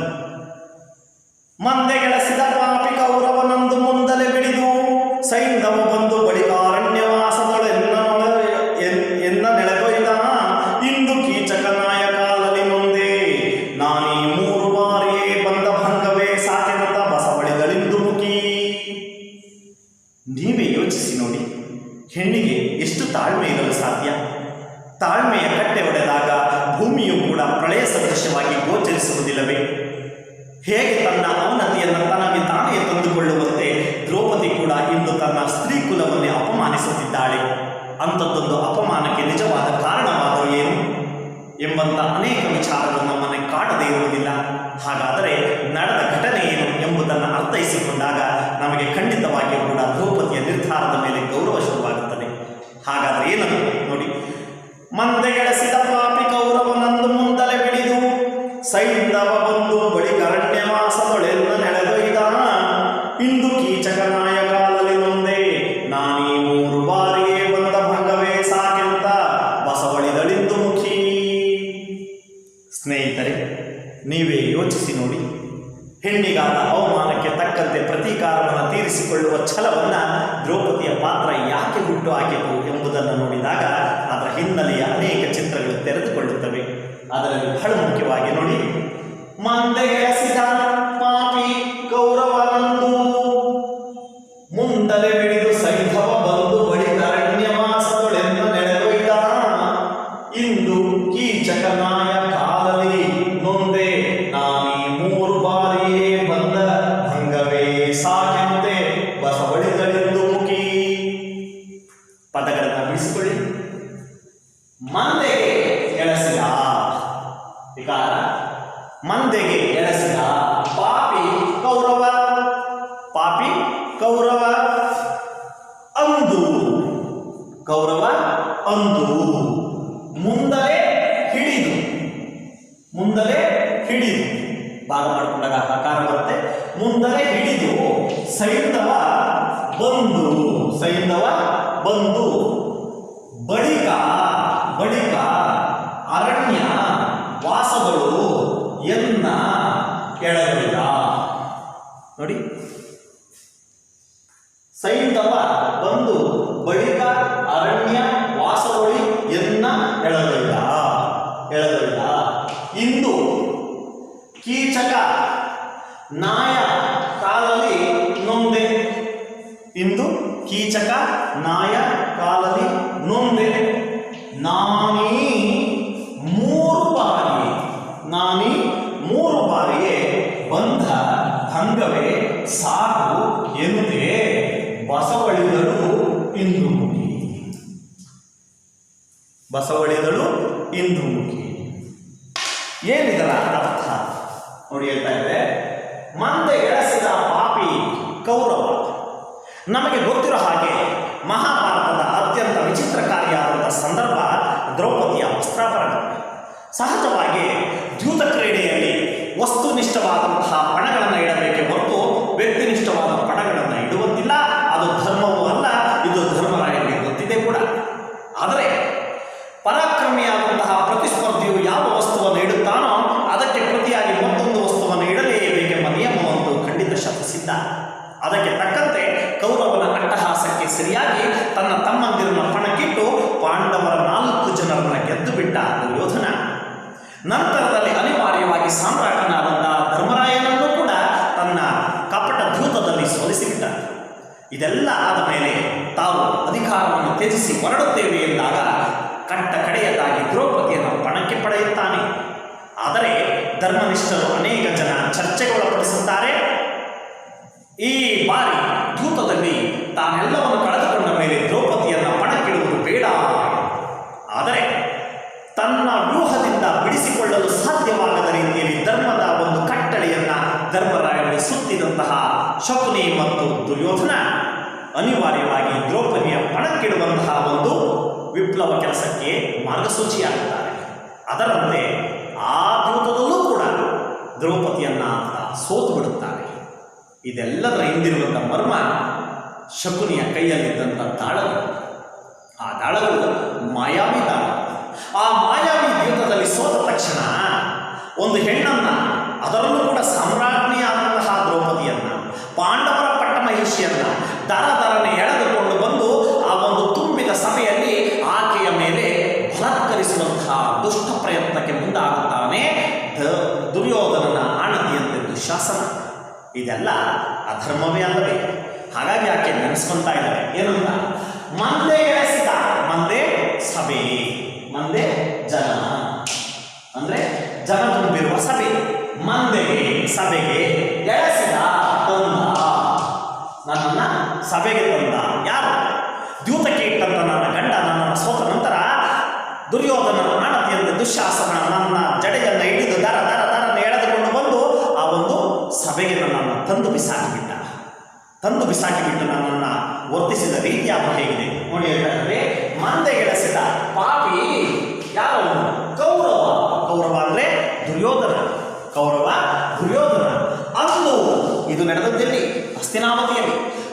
ಮಂದೆಗೆಳಸಿದ ಪಾಪಿ ಕೌರವನಂದು ಮುಂದಲೆ ಬಿಡಿದು ಸೈಂಧವ ಬಂದು ಬಳಿಕಾರಣ್ಯವಾಸದೊಳೆನ್ನ ನೆಳೆದೊಯ್ದ ಇಂದು ಕೀಚಕ ನಾಯಕಾಲಲಿ ಮುಂದೆ ನಾನೀ 3 ಬಾರಿಯೇ ಬಂದ ಭಂಗವೇ ಸಾಕೆನತ ಬಸವಳಿಗಳಿಂದು ಮುಖಿ. ನೀವೇ ಯೋಚಿಸಿ ನೋಡಿ, ಹೆಣ್ಣಿಗೆ ಎಷ್ಟು ತಾಳ್ಮೆ ಇರಲು ಸಾಧ್ಯ? ತಾಳ್ಮೆಯ ಕಟ್ಟೆ ಒಡೆದಾಗ ಭೂಮಿಯು ಕೂಡ ಪ್ರಳಯ ಸದೃಶ್ಯವಾಗಿ ಗೋಚರಿಸುವುದಿಲ್ಲವೇ? ಹೇಗೆ ತನ್ನ ಅವನತಿಯನ್ನು ತನಗೆ ತಾನೇ ತಂದುಕೊಳ್ಳುವಂತೆ ದ್ರೌಪದಿ ಕೂಡ ಇಂದು ತನ್ನ ಸ್ತ್ರೀ ಕುಲವನ್ನೇ ಅಪಮಾನಿಸುತ್ತಿದ್ದಾಳೆ. ಅಂಥದ್ದೊಂದು ಅಪಮಾನಕ್ಕೆ ನಿಜವಾದ ಕಾರಣವಾದರೂ ಏನು ಎಂಬಂಥ ಅನೇಕ ವಿಚಾರಗಳು ನಮ್ಮನ್ನು ಕಾಡದೇ ಇರುವುದಿಲ್ಲ. ಹಾಗಾದರೆ ನಡೆದ ಘಟನೆ ಏನು ಎಂಬುದನ್ನು ಅರ್ಥೈಸಿಕೊಂಡಾಗ ನಮಗೆ ಖಂಡಿತವಾಗಿಯೂ ಕೂಡ ದ್ರೌಪದಿಯ ನಿರ್ಧಾರದ ಮೇಲೆ ಗೌರವ ಶುರುವಾಗುತ್ತದೆ. ಹಾಗಾದರೆ ಏನದು ನೋಡಿ. ಮಂದೆಗೆಳಸಿದ ಪಾಪಿ ಕೌರವನಂದು ಮುಂದಲೆ ಬಿಡಿದು ಸೈಂಧವ ಬಂದು ಬಳಿಕಾರಣ್ಯವಾಸದೊಳೆನ್ನ ನೆಳೆದೊಯ್ದ ಇಂದು ಕೀಚಕ ನಾಯಕಾಲಲಿ ಮುಂದೆ ನಾನೀ 3 ಬಾರಿಯೇ ಬಂದ ಭಂಗವೇ ಸಾಕೆಂತ ಬಸವಳಿದಳಿಂದು ಮುಖಿ. ಸ್ನೇಹಿತರೆ, ನೀವೇ ಯೋಚಿಸಿ ನೋಡಿ. ಹೆಣ್ಣಿಗಾದ ಅವಮಾನಕ್ಕೆ ತಕ್ಕಂತೆ ಪ್ರತೀಕಾರವನ್ನು ತೀರಿಸಿಕೊಳ್ಳುವ ಛಲವನ್ನು ದ್ರೌಪದಿಯ ಪಾತ್ರ ಯಾಕೆ ಹುಟ್ಟು ಹಾಕಿತು ಎಂಬುದನ್ನು ನೋಡಿದಾಗ ಅದರ ಹಿನ್ನೆಲೆಯ ಅನೇಕ ಚಿತ್ರಗಳು ತೆರೆದುಕೊಳ್ಳುತ್ತವೆ. ಅದರಲ್ಲಿ ಬಹಳ ಮುಖ್ಯವಾಗಿ ನೋಡಿ, ಮಂದೆಗೆಳಸಿದ ಪಾಪಿ ಕೌರವನಂದು ಮುಂದಲೆ ಬಿಡಿದು ಸೈಂಧವ ಬಂದು ಬಳಿಕಾರಣ್ಯವಾಸದೊಳೆನ್ನ ನೆಳೆದೊಯ್ದ ಇಂದು ಕೀಚಕ ನಾಯಕಾಲಲಿ ನೊಂದೆ ನಾನೀ 3 ಬಾರಿಯೇ ಬಂದ ಭಂಗವೇ ಸಾಕೆಂತೆ ಬಸವಳಿ ಪ್ರಕಾರ ಮಂದೆಗೆ ಎಳೆಸಿದ ಪಾಪಿ ಕೌರವ ಅಂದು ಕೌರವ ಅಂದು ಮುಂದಲೇ ಹಿಡಿದು ಭಾಗ ಮಾಡಿಕೊಂಡಾಗ ಆಕಾರ ಬರುತ್ತೆ. ಮುಂದಲೇ ಹಿಡಿದು ಸೈಂಧವ ಬಂದು ಬಳಿಕ ಅರಣ್ಯ ವಾಸಗಳು ಎನ್ನ ಎಳೆದೊಯ್ದ. ನೋಡಿ, ಸೈಂಧವ ಬಂದು ಬಳಿಕ ಅರಣ್ಯ ವಾಸಗಳು ಎನ್ನ ಎಳೆದೊಯ್ದ. ಇಂದು ಕೀಚಕ ನಾಯ ಕಾಲಲ್ಲಿ ನೊಂದೆ. ಇಂದು ಕೀಚಕ ನಾಯ ಕಾಲಲ್ಲಿ ನೊಂದೆ. ನಾನೀ ಮೂರು ಬಾರಿಗೆ ಬಂಧ ಭಂಗವೇ ಸಾಕು ಎನ್ನುತ್ತೆ ಬಸವಳಿದಳು ಇಂದುಮುಖಿ. ಏನಿದರ ಅರ್ಥ ನೋಡಿ, ಹೇಳ್ತಾ ಇದೆ, ಮಂದೆ ಎಳೆಸಿದ ಪಾಪಿ ಕೌರವ. ನಮಗೆ ಗೊತ್ತಿರೋ ಹಾಗೆ ಮಹಾಭಾರತದ ಅತ್ಯಂತ ವಿಚಿತ್ರಕಾರಿಯಾದಂಥ ಸಂದರ್ಭ ದ್ರೌಪದಿಯ ವಸ್ತ್ರಾಪರಣ. ಸಹಜವಾಗಿ ದ್ಯೂತ ಕ್ರೀಡೆಯಲ್ಲಿ ವಸ್ತುನಿಷ್ಠವಾದಂತಹ ಪಣಗಳನ್ನು ಇಡಬೇಕೆ ಹೊರತು ವ್ಯಕ್ತಿನಿಷ್ಠವಾದ ಪಣಗಳನ್ನು ಇಡುವಂತಿಲ್ಲ. ಅದು ಧರ್ಮವೂ ಅಲ್ಲ, ಇದು ಧರ್ಮರಾಯನಿಗೆ ಗೊತ್ತಿದೆ ಕೂಡ. ಆದರೆ ಪರಾಕ್ರಮಿಯಾದಂತಹ ಪ್ರತಿಸ್ಪರ್ಧಿಯು ಯಾವ ವಸ್ತುವನ್ನು ಇಡುತ್ತಾನೋ ಅದಕ್ಕೆ ಪ್ರತಿಯಾಗಿ ಮತ್ತೊಂದು ವಸ್ತುವನ್ನು ಇಡಲೇಬೇಕೆಂಬ ನಿಯಮವಂತೂ ಖಂಡಿತ ಶಪಿಸಿದ್ದ. ಅದಕ್ಕೆ ತಕ್ಕಂತೆ ಕೌರವನ ಅಟ್ಟಹಾಸಕ್ಕೆ ಸರಿಯಾಗಿ ತನ್ನ ತಮ್ಮಂದಿರನ್ನ ಪಣಕ್ಕಿಟ್ಟು ಪಾಂಡವರ 4 ಜನರನ್ನ ಗೆದ್ದು ಬಿಟ್ಟ ದುರ್ಯೋಧನ. ನಂತರದಲ್ಲಿ ಅನಿವಾರ್ಯವಾಗಿ ಸಾಮ್ರಾಟನಾದಂತಹ ಧರ್ಮರಾಯನನ್ನು ಕೂಡ ತನ್ನ ಕಪಟ ದ್ಯೂತದಲ್ಲಿ ಸೋಲಿಸಿಬಿಟ್ಟ. ಇದೆಲ್ಲ ಆದ ಮೇಲೆ ತಾವು ಅಧಿಕಾರವನ್ನು ತ್ಯಜಿಸಿ ಹೊರಡುತ್ತೇವೆ ಎಂದಾಗ ಕಟ್ಟ ಕಡೆಯದಾಗಿ ದ್ರೌಪದಿಯನ್ನು ಪಣಕ್ಕೆ ಪಡೆಯುತ್ತಾನೆ. ಆದರೆ ಧರ್ಮನಿಷ್ಠರು ಅನೇಕ ಜನ ಚರ್ಚೆಗೊಳಪಡಿಸುತ್ತಾರೆ. ಈ ಬಾರಿ ದ್ಯೂತದಲ್ಲಿ ತಾನೆಲ್ಲವನ್ನು ಕಳೆದುಕೊಂಡ ಮೇಲೆ ದ್ರೌಪದಿಯನ್ನು ಪಣಕ್ಕಿಡುವುದು ಬೇಡ. ಆದರೆ ತನ್ನ ವ್ಯೂಹದಿಂದ ಬಿಡಿಸಿಕೊಳ್ಳಲು ಸಾಧ್ಯವಾಗದ ರೀತಿಯಲ್ಲಿ ಧರ್ಮದ ಒಂದು ಕಟ್ಟಳೆಯನ್ನು ಧರ್ಮರಾಯನಿಗೆ ಸುತ್ತಿದಂತಹ ಶಕುನಿ ಮತ್ತು ದುರ್ಯೋಧನ ಅನಿವಾರ್ಯವಾಗಿ ದ್ರೌಪದಿಯ ಪಣಕ್ಕಿಡುವಂತಹ ಒಂದು ವಿಪ್ಲವ ಕೆಲಸಕ್ಕೆ ಮಾರ್ಗಸೂಚಿಯಾಗುತ್ತಾರೆ. ಅದರಂತೆ ಆ ದ್ಯೂತದಲ್ಲೂ ಕೂಡ ದ್ರೌಪದಿಯನ್ನ ಸೋತು ಬಿಡುತ್ತಾರೆ. ಇದೆಲ್ಲದರ ಹಿಂದಿರುವಂಥ ಮರ್ಮ ಶಕುನಿಯ ಕೈಯಲ್ಲಿದ್ದಂಥ ದಾಳಗಳು. ಆ ದಾಳಗಳು ಮಾಯಾವಿ ದಾಳ. ಆ ಮಾಯಾವಿ ದ್ಯೂತದಲ್ಲಿ ಸೋತ ತಕ್ಷಣ ಒಂದು ಹೆಣ್ಣನ್ನು, ಅದರಲ್ಲೂ ಕೂಡ ಸಾಮ್ರಾಜ್ಞಿಯಾದಂತಹ ದ್ರೌಪದಿಯನ್ನು, ಪಾಂಡವರ ಪಟ್ಟಮಹಿಷಿಯನ್ನು ದರದರನೆ ಎಳೆದುಕೊಂಡು ಬಂದು ಆ ಒಂದು ತುಂಬಿದ ಸಭೆಯಲ್ಲಿ ಆಕೆಯ ಮೇಲೆ ಬಲಾತ್ಕರಿಸುವಂತಹ ದುಷ್ಟ ಪ್ರಯತ್ನಕ್ಕೆ ಮುಂದಾಗುತ್ತಾನೆ ದುರ್ಯೋಧನನ ಆಣತಿಯಂತೆ ದುಶಾಸನ. ಇದೆಲ್ಲ ಅಧರ್ಮವೇ ಅಲ್ಲವೇ? ಹಾಗಾಗಿ ಆಕೆ ನೆನೆಸ್ಕೊಂತಾ ಇದ್ದಾರೆ ಏನಂತ, ಮಂದೆ ಎಳೆಸಿದ, ಮಂದೆ ಸಭೆ, ಮಂದೆ ಜನ ಅಂದ್ರೆ ಜನ ತುಂಬಿರುವ ಸಭೆ, ಮಂದೆಗೆ ಸಭೆಗೆ ಎಳೆಸಿದ ತಂದ, ನನ್ನನ್ನ ಸಭೆಗೆ ತಂದ. ಯಾರು? ದ್ಯೂತಕ್ಕೆ ಇಟ್ಟಂತ ನನ್ನ ಗಂಡ ನನ್ನನ್ನು ಸೋತ ನಂತರ ದುರ್ಯೋಧನನ ಆಣತಿಯಂತೆ ದುಶ್ಯಾಸನ ನನ್ನ ಜಡೆಯನ್ನು ಹಿಡಿದು ದರನೆ ಎಳೆದುಕೊಂಡು ಬಂದು ಆ ಒಂದು ಸಭೆಗೆ ನನ್ನನ್ನು ತಂದು ಬಿಸಾಕಿಬಿಟ್ಟು ನನ್ನನ್ನು ವರ್ತಿಸಿದ ರೀತಿ ಅದು ಹೇಗಿದೆ ನೋಡಿ. ಹೇಳ್ತಾರೆ, ಮಂದೆಗೆಳೆಸಿದ ಪಾಪಿ ಯಾರು? ಕೌರವ ಅಂದ್ರೆ ದುರ್ಯೋಧನ. ಅಂದು ಇದು ನಡೆದದ್ದಲ್ಲಿ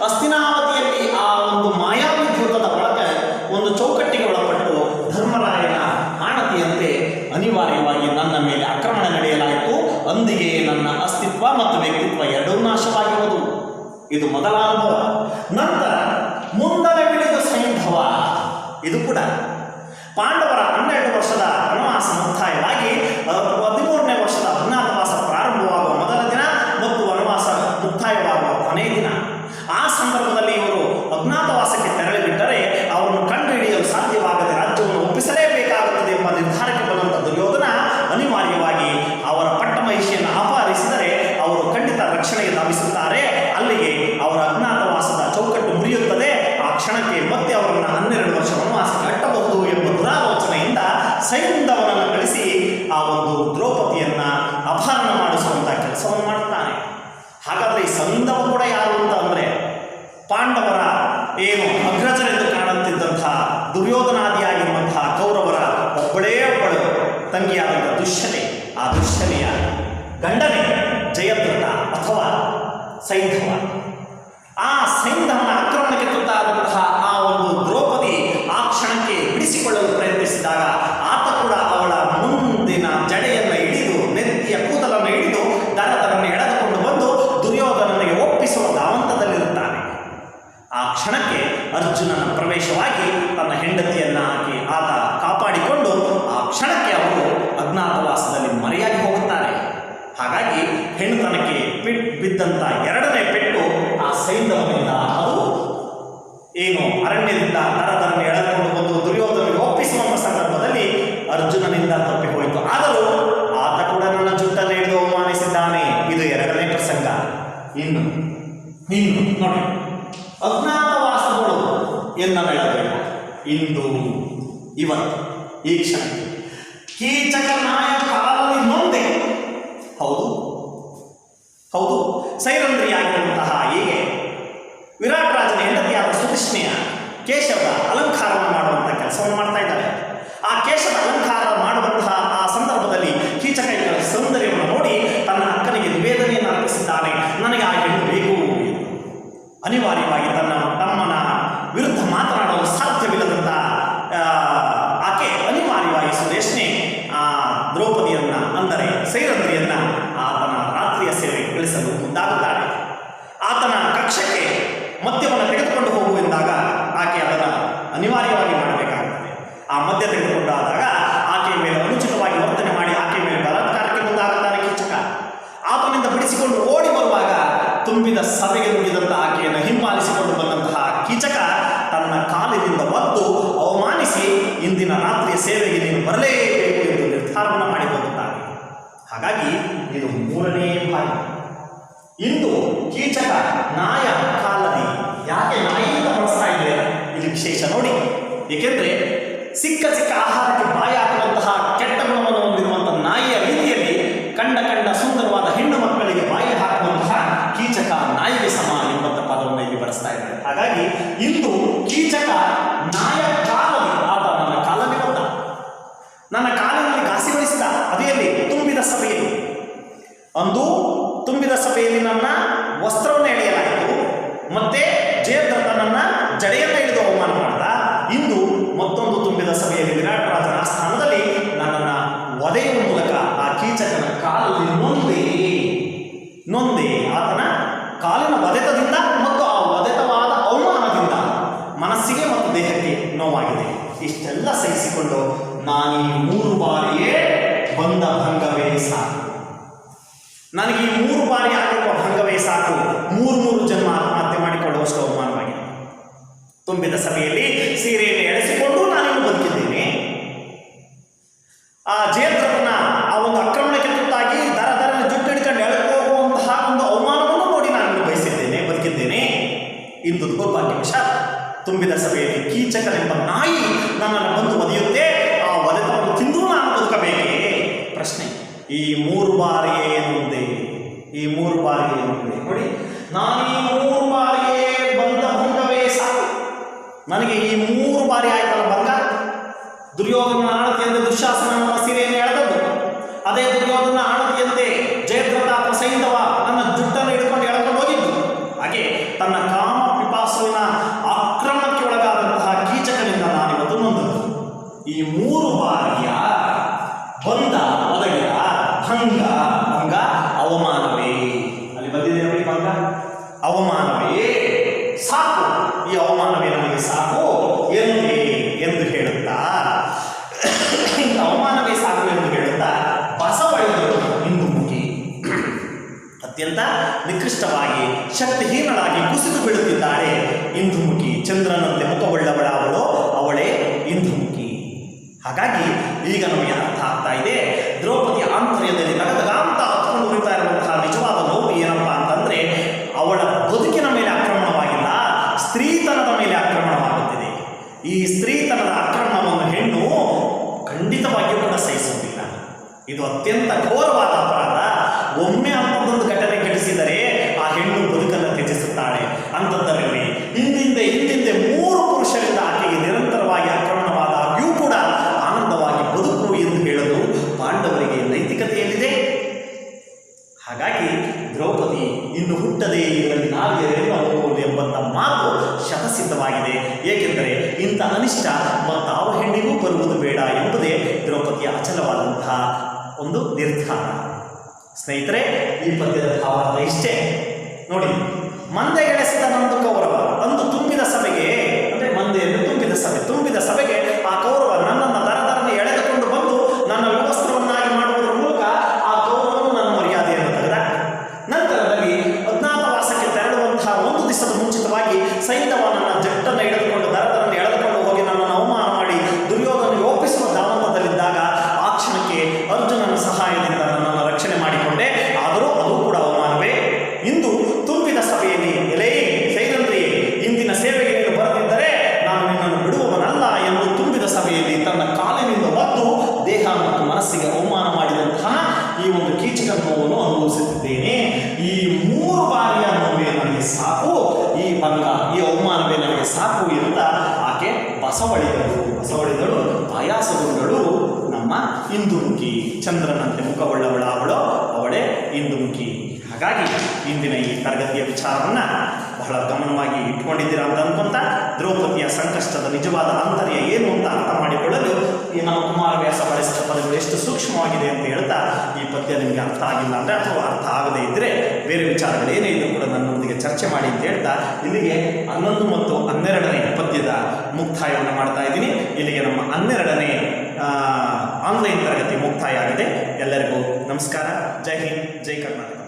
ಹಸ್ತಿನಾವತಿಯಲ್ಲಿ ಆ ಒಂದು ಮಾಯಾವಿ ದ್ಯೂತದ ಒಳಗೆ ಒಂದು ಚೌಕಟ್ಟಿಗೆ ಒಳಪಟ್ಟು ಧರ್ಮರಾಯನ ಆಣತಿಯಂತೆ ಅನಿವಾರ್ಯವಾಗಿ ನನ್ನ ಮೇಲೆ ಆಕ್ರಮಣ ನಡೆಯಲಾಯಿತು. ಅಂದಿಗೆ ನನ್ನ ಅಸ್ತಿತ್ವ ಮತ್ತು ವ್ಯಕ್ತಿತ್ವ ಎರಡೂ ನಾಶವಾಗಿ ಹೋದವು. ಇದು ಮೊದಲ ಅನುಭವ. ನಂತರ ಮುಂದಲೆ ಬಿಳಿದ ಸೈಂಧವ. ಇದು ಕೂಡ ಪಾಂಡವರ 12 ವರ್ಷದ ವನವಾಸ ಮುಕ್ತಾಯವಾಗಿ 13ನೇ ವರ್ಷದ ಅಜ್ಞಾತವಾಸ ಪ್ರಾರಂಭವಾಗುವ ಮೊದಲ ದಿನ ಮತ್ತು ವನವಾಸ ಮುಕ್ತಾಯವಾಗುವ ಕೊನೆಯ ದಿನ. ಆ ಸಂದರ್ಭದಲ್ಲಿ ಇವರು ಅಜ್ಞಾತವಾಸಕ್ಕೆ ತೆರಳಿಬಿಟ್ಟರೆ ಅವರನ್ನು ಕಂಡುಹಿಡಿಯಲು ಸಾಧ್ಯವಾಗದೆ ರಾಜ್ಯವನ್ನು ಒಪ್ಪಿಸಲೇಬೇಕಾಗುತ್ತದೆ ಎಂಬ ನಿರ್ಧಾರಕ್ಕೆ ಬಂದಂಥ ದುರ್ಯೋಧನ ಅನಿವಾರ್ಯವಾಗಿ ಅವರ ಪಟ್ಟಮಹಿಷಿಯನ್ನು ಅಪಹರಿಸಿದರೆ ಅವರು ಖಂಡಿತ ರಕ್ಷಣೆಗೆ ಧಾವಿಸುತ್ತಾರೆ. ಅಲ್ಲಿಗೆ ಅವರ ಅಜ್ಞಾತವಾಸದ ಚೌಕಟ್ಟು ಮುರಿಯುತ್ತದೆ. ಆ ಕ್ಷಣಕ್ಕೆ ಮತ್ತೆ ಅವರನ್ನು 12 ವರ್ಷ ವನವಾಸಕ್ಕೆ ಅಟ್ಟಬಹುದು ಎಂಬ ದುರಾಲೋಚನೆಯಿಂದ ಸೈಂಧವನನ್ನು ಕಳಿಸಿ ಆ ಒಂದು ದ್ರೌಪದಿಯನ್ನ ಅಪಹರಣ ಮಾಡಿಸುವಂತಹ ಕೆಲಸವನ್ನು ಮಾಡ್ತಾನೆ. ಹಾಗಾದ್ರೆ ಈ ಸೈಂಧವ ಕೂಡ ಯಾರು ಅಂತ ಅಂದ್ರೆ ಪಾಂಡವರ ಏನು ಅಗ್ರಜರೆಂದು ಕಾಣುತ್ತಿದ್ದಂತಹ ದುರ್ಯೋಧನಾದಿಯಾಗಿರುವಂತಹ ಕೌರವರ ಒಬ್ಬಳೇ ಒಬ್ಬಳು ತಂಗಿಯಾದಂತಹ ದುಶ್ಯಲೆ. ಆ ದುಶ್ಯಲೆಯ ಗಂಡನೇ ಜಯದ್ರಥ ಅಥವಾ ಸೈಂಧವ. ಆ ಸೈಂಧವನ ಆಕ್ರಮಣಕ್ಕೆ ತುತ್ತಾದಂತಹ ಆ ಒಂದು ದ್ರೌಪದಿ ಆ ಕ್ಷಣಕ್ಕೆ ಬಿಡಿಸಿಕೊಳ್ಳಲು ಪ್ರಯತ್ನಿಸಿದಾಗ ಆತ ಕೂಡ ಅವಳ ಮುಂದಿನ ಜಡೆಯನ್ನು ಹಿಡಿದು ನೆತ್ತಿಯ ಕೂದಲನ್ನು ಹಿಡಿದು ದರದರನ್ನು ಎಳೆದುಕೊಂಡು ಬಂದು ದುರ್ಯೋಧನನಿಗೆ ಒಪ್ಪಿಸುವ ಧಾವಂತದಲ್ಲಿರುತ್ತಾನೆ. ಆ ಕ್ಷಣಕ್ಕೆ ಅರ್ಜುನನ ಪ್ರವೇಶವಾಗಿ ತನ್ನ ಹೆಂಡತಿಯನ್ನು ಹಾಕಿ ಆತ ಕಾಪಾಡಿಕೊಂಡು ಆ ಕ್ಷಣಕ್ಕೆ ಅವರು ಅಜ್ಞಾತವಾಸದಲ್ಲಿ ಮರೆಯಾಗಿ ಹೋಗುತ್ತಾರೆ. ಹಾಗಾಗಿ ಹೆಣ್ಣುತನಕ್ಕೆ ಬಿದ್ದಂತ ಎರಡನೇ ಪೆಟ್ಟು ಆ ಸೈಂಧವನಿಂದ ಅದು ಏನು ಅರಣ್ಯದಿಂದ ದರದರನ್ನು ಎಳೆದುಕೊಂಡು ಬಂದು ದುರ್ಯೋಧನಿಗೆ ಒಪ್ಪಿಸುವಂತ ಸಂದರ್ಭದಲ್ಲಿ ಅರ್ಜುನನಿಂದ ತಪ್ಪಿ ಹೋಯಿತು. ಆದರೂ ಆತ ಕೂಡ ನನ್ನ ಜುಟ್ಟನ್ನು ಹಿಡಿದು ಅವಮಾನಿಸಿದ್ದಾನೆ. ಇದು ಎರಡನೇ ಪ್ರಸಂಗ. ಇನ್ನು ನೋಡಿ, ಅಜ್ಞಾತವಾಸಗಳು ಎನ್ನ ಬೆಳಬೇಕು ಇಂದು ಇವತ್ತು ಈ ಕ್ಷಣ ಕೀಚಕ ನಾಯ ಕಾಲದಲ್ಲಿ ನೊಂದೆ. ಹೌದು ಹೌದು, ಸೈರಂಧ್ರಿಯಾಗಿರುವಂತಹ ಹೀಗೆ ವಿರಾಟ್ ರಾಜನ ಹೆಂಡತಿಯಾದ ಸುಧಿಷ್ಣೆಯ ಕೇಶವದ ಅಲಂಕಾರವನ್ನು ಮಾಡುವಂತಹ ಕೆಲಸವನ್ನು ಮಾಡ್ತಾ ಇದ್ದಾರೆ. ಆ ಕೇಶದ ಅಲಂಕಾರ ಮಾಡುವಂತಹ ಆ ಸಂದರ್ಭದಲ್ಲಿ ಕೀಚಕ ಸೌಂದರ್ಯವನ್ನು ನೋಡಿ ತನ್ನ ಅಕ್ಕನಿಗೆ ನಿವೇದನೆಯನ್ನು ಅರ್ಪಿಸಿದ್ದಾನೆ. ನನಗೆ ಆ ಹೆಣ್ಣು ಬೇಕು. ಅನಿವಾರ್ಯವಾಗಿ ತನ್ನ ತಮ್ಮನ ವಿರುದ್ಧ ಮಾತನಾಡಲು ಸಾಧ್ಯವಿಲ್ಲದಂತ ಆಕೆ ಅನಿವಾರ್ಯವಾಗಿ ಸುದೇಶ್ನೆ ಆ ದ್ರೌಪದಿಯನ್ನ ಅಂದರೆ ಸೈರಂಧ್ರಿಯನ್ನ ಆತನ ರಾತ್ರಿಯ ಸೇವೆಗೆ ಕಳಿಸಲು ಮುಂದಾಗುತ್ತಾಳೆ. ಆತನ ಕಕ್ಷಕ್ಕೆ ಮದ್ಯವನ್ನು ತೆಗೆದುಕೊಂಡು ಹೋಗುವೆಂದಾಗ ಆಕೆ ಅದನ್ನು ಅನಿವಾರ್ಯವಾಗಿ ಮಾಡಬೇಕಾಗುತ್ತದೆ. ಆ ಮದ್ಯ ತೆಗೆದುಕೊಂಡು ಆದಾಗ ಆಕೆಯ ಮೇಲೆ ಅನುಚಿತವಾಗಿ ವರ್ತನೆ ಮಾಡಿ ಆಕೆಯ ಮೇಲೆ ಬಲಾತ್ಕಾರಕ್ಕೆ ಮುಂದಾಗುತ್ತಾನೆ ಕೀಚಕ. ಆತನಿಂದ ಬಿಡಿಸಿಕೊಂಡು ಓಡಿ ಬರುವಾಗ ತುಂಬಿದ ಸಭೆಗೆ ನುಡಿದಂಥ ಆಕೆಯನ್ನು ಹಿಂಬಾಲಿಸಿಕೊಂಡು ಬಂದಂತಹ ಕೀಚಕ ತನ್ನ ಕಾಲಿನಿಂದ ಒದ್ದು ಅವಮಾನಿಸಿ ಇಂದಿನ ರಾತ್ರಿಯ ಸೇವೆಗೆ ನೀನು ಬರಲೇಬೇಕು ಎಂದು ನಿರ್ಧಾರವನ್ನು ಮಾಡಿ ಹೋಗುತ್ತಾನೆ. ಹಾಗಾಗಿ ಇದು ಮೂರನೇ ಬಾರಿ. ಇಂದು ಕೀಚಕ ನಾಯ ಕಾಲದಿ. ಯಾಕೆ ನಾಯಿಯಿಂದ ಬಳಸ್ತಾ ಇದ್ದಾರೆ ಇಲ್ಲಿ ವಿಶೇಷ ನೋಡಿ. ಏಕೆಂದರೆ ಸಿಕ್ಕ ಆಹಾರಕ್ಕೆ ಬಾಯಿ ಹಾಕುವಂತಹ ಕೆಟ್ಟ ಗುಣವನ್ನು ಹೊಂದಿರುವಂತಹ ನಾಯಿಯ ರೀತಿಯಲ್ಲಿ ಕಂಡ ಸುಂದರವಾದ ಹೆಣ್ಣು ಮಕ್ಕಳಿಗೆ ಬಾಯಿ ಹಾಕುವಂತಹ ಕೀಚಕ ನಾಯಿಗೆ ಸಮ ಎಂಬಂಥ ಪದವನ್ನು ಇಲ್ಲಿ ಬಳಸ್ತಾ ಇದ್ದಾರೆ. ಹಾಗಾಗಿ ಇಂದು ಕೀಚಕ ನಾಯ ಕಾಲದಿ. ಆತ ನನ್ನ ಕಾಲಲ್ಲಿ ಬಂದ, ನನ್ನ ಕಾಲಿನಲ್ಲಿ ಘಾಸಿ ಹೊಡಿಸಿದ. ಅದೇಯಲ್ಲಿ ತುಂಬಿದ ಸಭೆಯಲ್ಲಿ. ಅಂದು ತುಂಬಿದ ಸಭೆಯಲ್ಲಿ ನನ್ನ ವಸ್ತ್ರವನ್ನು ಎಳೆಯಲಾಯಿತು, ಮತ್ತೆ ಜಯದ್ರಥನನ್ನ ಜಡೆಯನ್ನು ಹಿಡಿದು ಅವಮಾನ ಮಾಡಿದ. ಇಂದು ಮತ್ತೊಂದು ತುಂಬಿದ ಸಭೆಯಲ್ಲಿ ವಿರಾಟ್ ರಾಜನ ಆಸ್ಥಾನದಲ್ಲಿ ನನ್ನನ್ನು ಒದೆಯುವ ಮೂಲಕ ಆ ಕೀಚಕನ ಕಾಲಲ್ಲಿ ನೊಂದೆ. ಆತನ ಕಾಲಿನ ಒದೆತದಿಂದ ಮತ್ತು ಆ ಒದೆತವಾದ ಅವಮಾನದಿಂದ ಮನಸ್ಸಿಗೆ ಮತ್ತು ದೇಹಕ್ಕೆ ನೋವಾಗಿದೆ. ಇಷ್ಟೆಲ್ಲ ಸಹಿಸಿಕೊಂಡು ನಾನು ಈ 3 ಬಾರಿಯೇ ಬಂದ ಭಂಗವೇ ಸಾಕು, ನನಗೆ ಈ 3 ಬಾರಿ ಆಗಿರುವ ಭಂಗವೇ ಸಾಕು, 3 ಜನ್ಮ ಆತ್ಮಹತ್ಯೆ ಮಾಡಿಕೊಳ್ಳುವಷ್ಟು ಅವಮಾನವಾಗಿದೆ. ತುಂಬಿದ ಸಭೆಯಲ್ಲಿ ಸೀರೆಯನ್ನು ಎಳೆಸಿಕೊಂಡು ನಾನಿನ್ನು ಬದುಕಿದ್ದೇನೆ. ಆ ಜಯದ್ರಥನ ಆ ಒಂದು ಆಕ್ರಮಣಕ್ಕೆ ತುತ್ತಾಗಿ ದರ ಜುಟ್ಟು ಹಿಡ್ಕೊಂಡು ಎಳೆದುಕೋಗುವಂತಹ ಒಂದು ಅವಮಾನವನ್ನು ನೋಡಿ ನಾನು ಬಯಸಿದ್ದೇನೆ, ಬದುಕಿದ್ದೇನೆ. ಇಂದು ದೌರ್ಭಾಗ್ಯವಶಾತ್ ತುಂಬಿದ ಸಭೆಯಲ್ಲಿ ಕೀಚಕನೆಂಬ ನಾಯಿ ನನ್ನನ್ನು ಬಂದು ಒದೆಯುತ್ತೆ. ಆ ಒದೆತವನ್ನು ತಿಂದು ನಾನು ಬದುಕಬೇಕೇ? ಪ್ರಶ್ನೆ. ಈ 3 ಬಾರಿಯೇ ನೊಂದೆ. ನೋಡಿ, ನಾನು ಈ 3 ಬಾರಿಯೇ ಬಂದ ಭಂಗವೇ ಸಾಕು. ನನಗೆ ಈ 3 ಬಾರಿ ಆಯ್ತಲ್ಲ ಭಂಗ. ದುರ್ಯೋಧನ ಆಣತಿಯಂತೆ ದುಶ್ಯಾಸನನ ಸೀರೆಯನ್ನು ಎಳೆದದ್ದು, ಅದೇ ದುರ್ಯೋಧನ ಆಣತಿಯಂತೆ ಜಯದ್ರಥ ಅಥವಾ ಸೈಂಧವ ನನ್ನ ಜುಟ್ಟನ್ನು ಹಿಡ್ಕೊಂಡು ಎಳ್ಕೊಂಡು ಹೋಗಿದ್ದು, ಹಾಗೆ ತನ್ನ ಕಾಮ ಪಿಪಾಸುವಿನ ಆಕ್ರಮಣಕ್ಕೆ ಒಳಗಾದಂತಹ ಕೀಚಕನಿಂದ ನಾನಿವತ್ತು ನೊಂದದ್ದು. ಈ 3 ಬಾರಿಯ ಬಂದ ಒದಗಿದ ಭಂಗ ಅವಮಾನವೇ. ಅಲ್ಲಿ ಬಂದಿದೆ ನೋಡಿ, ಭಂಗ ಅವಮಾನವೇ ಸಾಕು. ಈ ಅವಮಾನವೇ ನನಗೆ ಸಾಕು ಎಂದು ಹೇಳುತ್ತಾ ಅವಮಾನವೇ ಸಾಕು ಎಂದು ಹೇಳುತ್ತಾ ಬಸವಳಿದರು ಹಿಂದುಮುಖಿ. ಅತ್ಯಂತ ನಿಕೃಷ್ಟವಾಗಿ ಶಕ್ತಿಹೀನಳಾಗಿ ಕುಸಿದು ಬೀಳುತ್ತಿದ್ದಾಳೆ ಇಂದುಮುಖಿ. ಚಂದ್ರನಂತೆ ಮುಖವುಳ್ಳವಳ ಅವಳೇ ಇಂದುಮುಖಿ. ಹಾಗಾಗಿ ಈಗ ನಮಗೆ ಅರ್ಥ ಆಗ್ತಾ ಇದೆ, ದ್ರೌಪದಿ ಆಂತರ್ಯದಲ್ಲಿ ನಗದಗಾಂತ ಹತ್ಕೊಂಡು ಉರಿತಾ ಇರುವಂತಹ ನಿಜವಾದ ನೋವು ಏನಪ್ಪಾ ಅಂತಂದ್ರೆ, ಅವಳ ಬದುಕಿನ ಮೇಲೆ ಆಕ್ರಮಣವಾಗಿಲ್ಲ, ಸ್ತ್ರೀತನದ ಮೇಲೆ ಆಕ್ರಮಣವಾಗುತ್ತಿದೆ. ಈ ಸ್ತ್ರೀತನದ ಆಕ್ರಮಣವನ್ನು ಹೆಣ್ಣು ಖಂಡಿತವಾಗಿಯೂ ಕೂಡ ಸಹಿಸುವುದಿಲ್ಲ. ಇದು ಅತ್ಯಂತ ಘೋರವಾದ ಅಪರಾಧ. ಒಮ್ಮೆ ಅಂಥದ್ದೊಂದು ಘಟನೆ ಘಟಿಸಿದರೆ ಆ ಹೆಣ್ಣು ಬದುಕನ್ನು ತ್ಯಜಿಸುತ್ತಾಳೆ. ಅಂಥದ್ದರಲ್ಲಿ ಹಿಂದಿಂದೆ 3 ಪುರುಷರಿಂದ ಆಕೆಗೆ ನಿರಂತರವಾಗಿ ಆಕ್ರಮಣವಾದಾಗ್ಯೂ ಕೂಡ ಆನಂದವಾಗಿ ಬದುಕು ಎಂದು ಹೇಳಲು ಪಾಂಡವರಿಗೆ ನೈತಿಕತೆಯಲ್ಲಿದೆ. ಹಾಗಾಗಿ ದ್ರೌಪದಿ ಇನ್ನು ಹುಟ್ಟದೇ ಇರಲಿ ನಾವಿಯರೆಲ್ಲಬಹುದು ಎಂಬಂಥ ಮಾತು ಶತಸಿದ್ಧವಾಗಿದೆ. ಏಕೆಂದರೆ ಇಂಥ ಅನಿಷ್ಟ ಮತ್ತಾವ ಹೆಣ್ಣಿಗೂ ಬರುವುದು ಬೇಡ ಎಂಬುದೇ ದ್ರೌಪದಿಯ ಅಚಲವಾದಂತಹ ಒಂದು ನಿರ್ಧಾರ. ಸ್ನೇಹಿತರೆ, ಈ ಪದ್ಯದ ಭಾವಾರ್ಥ ಇಷ್ಟೇ ನೋಡಿ. ಮಂದೆಗೆಳೆಸಿದ ನಂದು ಕೌರವ ಅಂದು ತುಂಬಿದ ಸಭೆಗೆ, ಅಂದರೆ ಮಂದೆಯನ್ನು ತುಂಬಿದ ಸಭೆಗೆ ಆ ಕೌರವ ನನ್ನನ್ನು ದರದರನೆ ಎಳೆದುಕೊಂಡು ಬಂದು ನನ್ನ ವ್ಯವಸ್ತ್ರವನ್ನಾಗಿ ಮಾಡುವುದರ ಮೂಲಕ ಆ ಕೌರವನು ನನ್ನ ಮರ್ಯಾದೆಯನ್ನು ತೆಗೆದ. ನಂತರದಲ್ಲಿ ಅಜ್ಞಾತವಾಸಕ್ಕೆ ತೆರಳುವಂತಹ 1 ದಿವಸದ ಮುಂಚಿತವಾಗಿ ಸೈಂಧವನನ್ನ ಜಟ್ಟನ್ನು ಹಿಡಿದುಕೊಂಡು ದರದರನ್ನು ಎಳೆದುಕೊಂಡು ಹೋಗಿ ನನ್ನನ್ನು ಅವಮಾನ ಮಾಡಿ ದುರ್ಯೋಧನ ಒಪ್ಪಿಸುವ ದಾವಂತದಲ್ಲಿದ್ದಾಗ ಆ ಕ್ಷಣಕ್ಕೆ ಅರ್ಜುನನ ಸಹಾಯದಿಂದ ನನ್ನನ್ನು ರಕ್ಷಣೆ ಮಾಡಿಕೊಂಡೆ. ಆದರೂ ಅದು ಕೂಡ ಅವಮಾನವೇ. ಇಂದು ತುಂಬಿದ ಸಭೆಯಲ್ಲಿ ಎಲೇ ಸೈರಂಧ್ರಿಯೇ, ಇಂದಿನ ಸೇವೆಗೆ ನೀನು ಬರದಿದ್ದರೆ ನಾನು ನಿನ್ನನ್ನು ಬಿಡುವವನಲ್ಲ ಎಂದು ತುಂಬಿದ ಸಭೆಯಲ್ಲಿ ತನ್ನ ಕಾಲಿನಿಂದ ಒದ್ದು ದೇಹ ಮತ್ತು ಮನಸ್ಸಿಗೆ ಅವಮಾನ ಮಾಡಿದಂತಹ ಈ ಒಂದು ಕೀಚಕ ನೋವನ್ನು ಅನುಭವಿಸುತ್ತಿದ್ದೇನೆ. ಈ 3 ಬಾರಿಯ ನೋವೇ ನನಗೆ ಸಾಕು, ಈ ಭಂಗ, ಈ ಅವಮಾನವೇ ನನಗೆ ಸಾಕು ಅಂತ ಆಕೆ ಬಸವಳಿದಳು, ಆಯಾಸಗೊಂಡಳು. ನಮ್ಮ ಇಂದುಮುಖಿ, ಚಂದ್ರನಂತೆ ಮುಖವುಳ್ಳವಳು ಅವಳೇ ಇಂದುಮುಖಿ. ಹಾಗಾಗಿ ಇಂದಿನ ಈ ತರಗತಿಯ ವಿಚಾರವನ್ನು ಬಹಳ ಗಮನವಾಗಿ ಇಟ್ಕೊಂಡಿದ್ದೀರಾ ಅಂತ ಅನ್ಕೊಂತ, ದ್ರೌಪದಿಯ ಸಂಕಷ್ಟದ ನಿಜವಾದ ಆಂತರ್ಯ ಏನು ಅಂತ ಅರ್ಥ ಮಾಡಿಕೊಳ್ಳಲು ಈ ನಮ್ಮ ಕುಮಾರವ್ಯಾಸ ಬಳಸಿದ ಪದಗಳು ಎಷ್ಟು ಸೂಕ್ಷ್ಮವಾಗಿದೆ ಅಂತ ಹೇಳ್ತಾ, ಈ ಪದ್ಯ ನಿಮಗೆ ಅರ್ಥ ಆಗಿಲ್ಲ ಅಂದರೆ ಅಥವಾ ಅರ್ಥ ಆಗದೇ ಇದ್ದರೆ ಬೇರೆ ವಿಚಾರಗಳು ಏನೇ ಇದ್ದರೂ ಕೂಡ ನನ್ನೊಂದಿಗೆ ಚರ್ಚೆ ಮಾಡಿ ಅಂತ ಹೇಳ್ತಾ, ಇಲ್ಲಿಗೆ 11 ಮತ್ತು 12ನೇ ಪದ್ಯದ ಮುಕ್ತಾಯವನ್ನು ಮಾಡ್ತಾ ಇದ್ದೀನಿ. ಇಲ್ಲಿಗೆ ನಮ್ಮ 12ನೇ ಆನ್ಲೈನ್ ತರಗತಿ ಮುಕ್ತಾಯ ಆಗಿದೆ. ಎಲ್ಲರಿಗೂ ನಮಸ್ಕಾರ. ಜೈ ಹಿಂದ್, ಜೈ ಕರ್ನಾಟಕ.